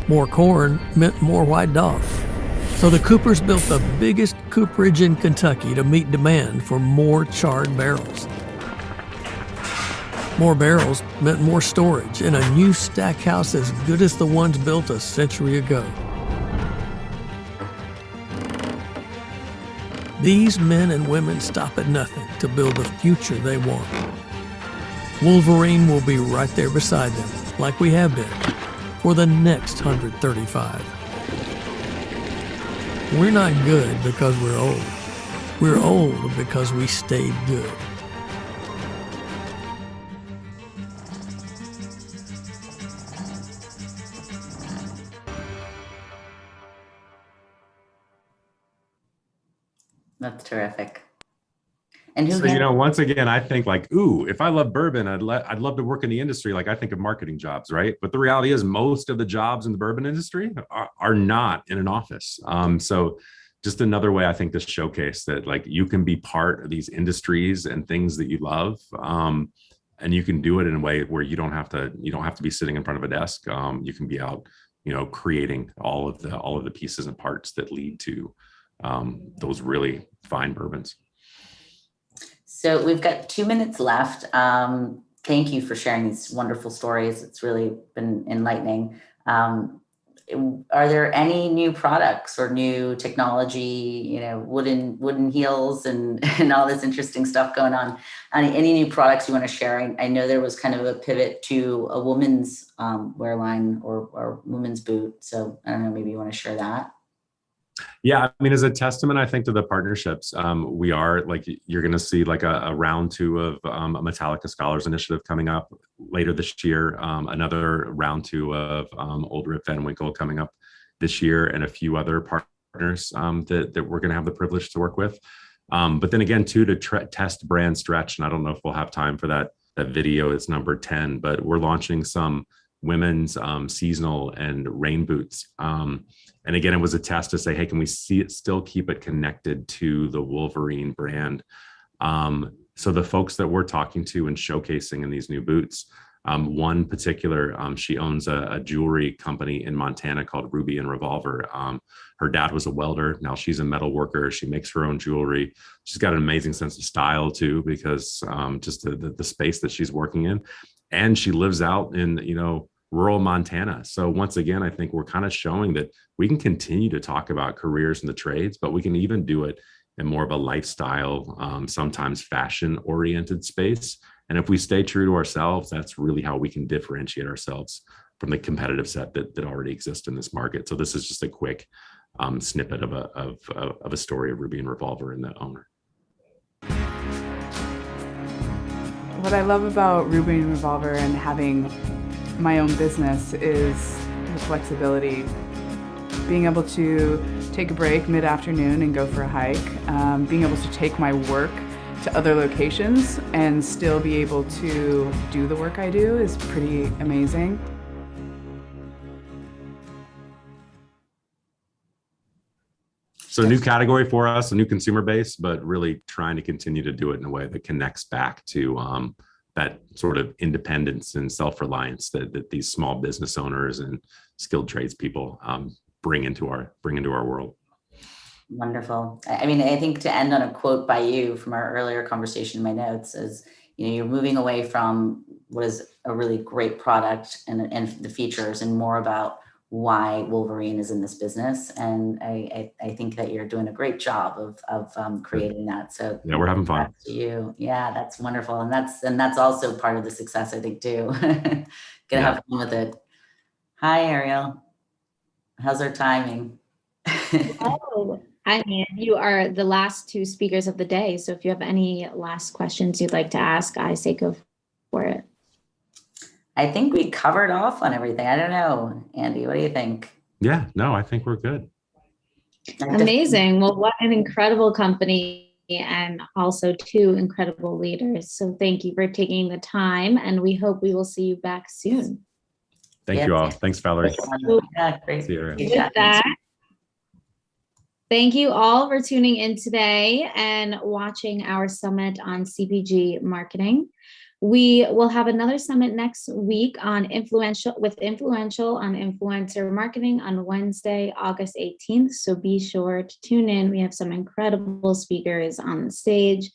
S2: More corn meant more white dog, so the coopers built the biggest cooperage in Kentucky to meet demand for more charred barrels. More barrels meant more storage and a new stack house as good as the ones built a century ago. These men and women stop at nothing to build the future they want. Wolverine will be right there beside them, like we have been, for the next 135. We're not good because we're old. We're old because we stayed good.
S17: That's terrific. And who?
S18: So once again, I think like, ooh, if I love bourbon, I'd love to work in the industry. Like I think of marketing jobs, right? But the reality is, most of the jobs in the bourbon industry are not in an office. So just another way I think to showcase that like you can be part of these industries and things that you love, and you can do it in a way where you don't have to be sitting in front of a desk. You can be out, creating all of the pieces and parts that lead to those really fine bourbons.
S17: So we've got 2 minutes left. Thank you for sharing these wonderful stories. It's really been enlightening. Are there any new products or new technology, wooden heels and all this interesting stuff going on? Any new products you want to share? I know there was kind of a pivot to a woman's wear line or women's boot. So I don't know, maybe you want to share that.
S18: Yeah, I mean, as a testament, I think, to the partnerships, we are like, you're going to see like a round 2 of a Metallica Scholars Initiative coming up later this year, another round 2 of Old Rip Van Winkle coming up this year, and a few other partners that we're going to have the privilege to work with. But then again, too, to test brand stretch, and I don't know if we'll have time for that video. It's number 10, but we're launching some women's seasonal and rain boots. And again, it was a test to say, hey, can we still keep it connected to the Wolverine brand? So the folks that we're talking to and showcasing in these new boots, one particular, she owns a jewelry company in Montana called Ruby and Revolver. Her dad was a welder. Now she's a metal worker. She makes her own jewelry. She's got an amazing sense of style too, because just the space that she's working in. And she lives out in, rural Montana. So once again, I think we're kind of showing that we can continue to talk about careers in the trades, but we can even do it in more of a lifestyle, sometimes fashion oriented space. And if we stay true to ourselves, that's really how we can differentiate ourselves from the competitive set that already exists in this market. So this is just a quick snippet of a story of Ruby and Revolver and the owner.
S3: What I love about Ruby and Revolver and having my own business is the flexibility. Being able to take a break mid-afternoon and go for a hike, being able to take my work to other locations and still be able to do the work I do is pretty amazing.
S18: So new category for us, a new consumer base, but really trying to continue to do it in a way that connects back to that sort of independence and self-reliance that these small business owners and skilled tradespeople bring into our world.
S17: Wonderful. I mean, I think to end on a quote by you from our earlier conversation in my notes is, you're moving away from what is a really great product and the features and more about why Wolverine is in this business. And I think that you're doing a great job of creating that. So
S18: yeah, we're having fun.
S17: To you. Yeah, that's wonderful. And that's also part of the success, I think, too. Gonna have fun with it. Hi, Ariel. How's our timing?
S1: Oh, I mean, you are the last two speakers of the day. So if you have any last questions you'd like to ask, I say go for it.
S17: I think we covered off on everything. I don't know, Andy, what do you think?
S18: Yeah, no, I think we're good.
S1: Amazing. Well, what an incredible company and also two incredible leaders. So thank you for taking the time and we hope we will see you back soon.
S18: Thank you all. Thanks, Valerie.
S17: Yeah, great.
S18: See you.
S1: With that, thank you all for tuning in today and watching our summit on CPG marketing. We will have another summit next week on influential on influencer marketing on Wednesday, August 18th. So be sure to tune in. We have some incredible speakers on the stage.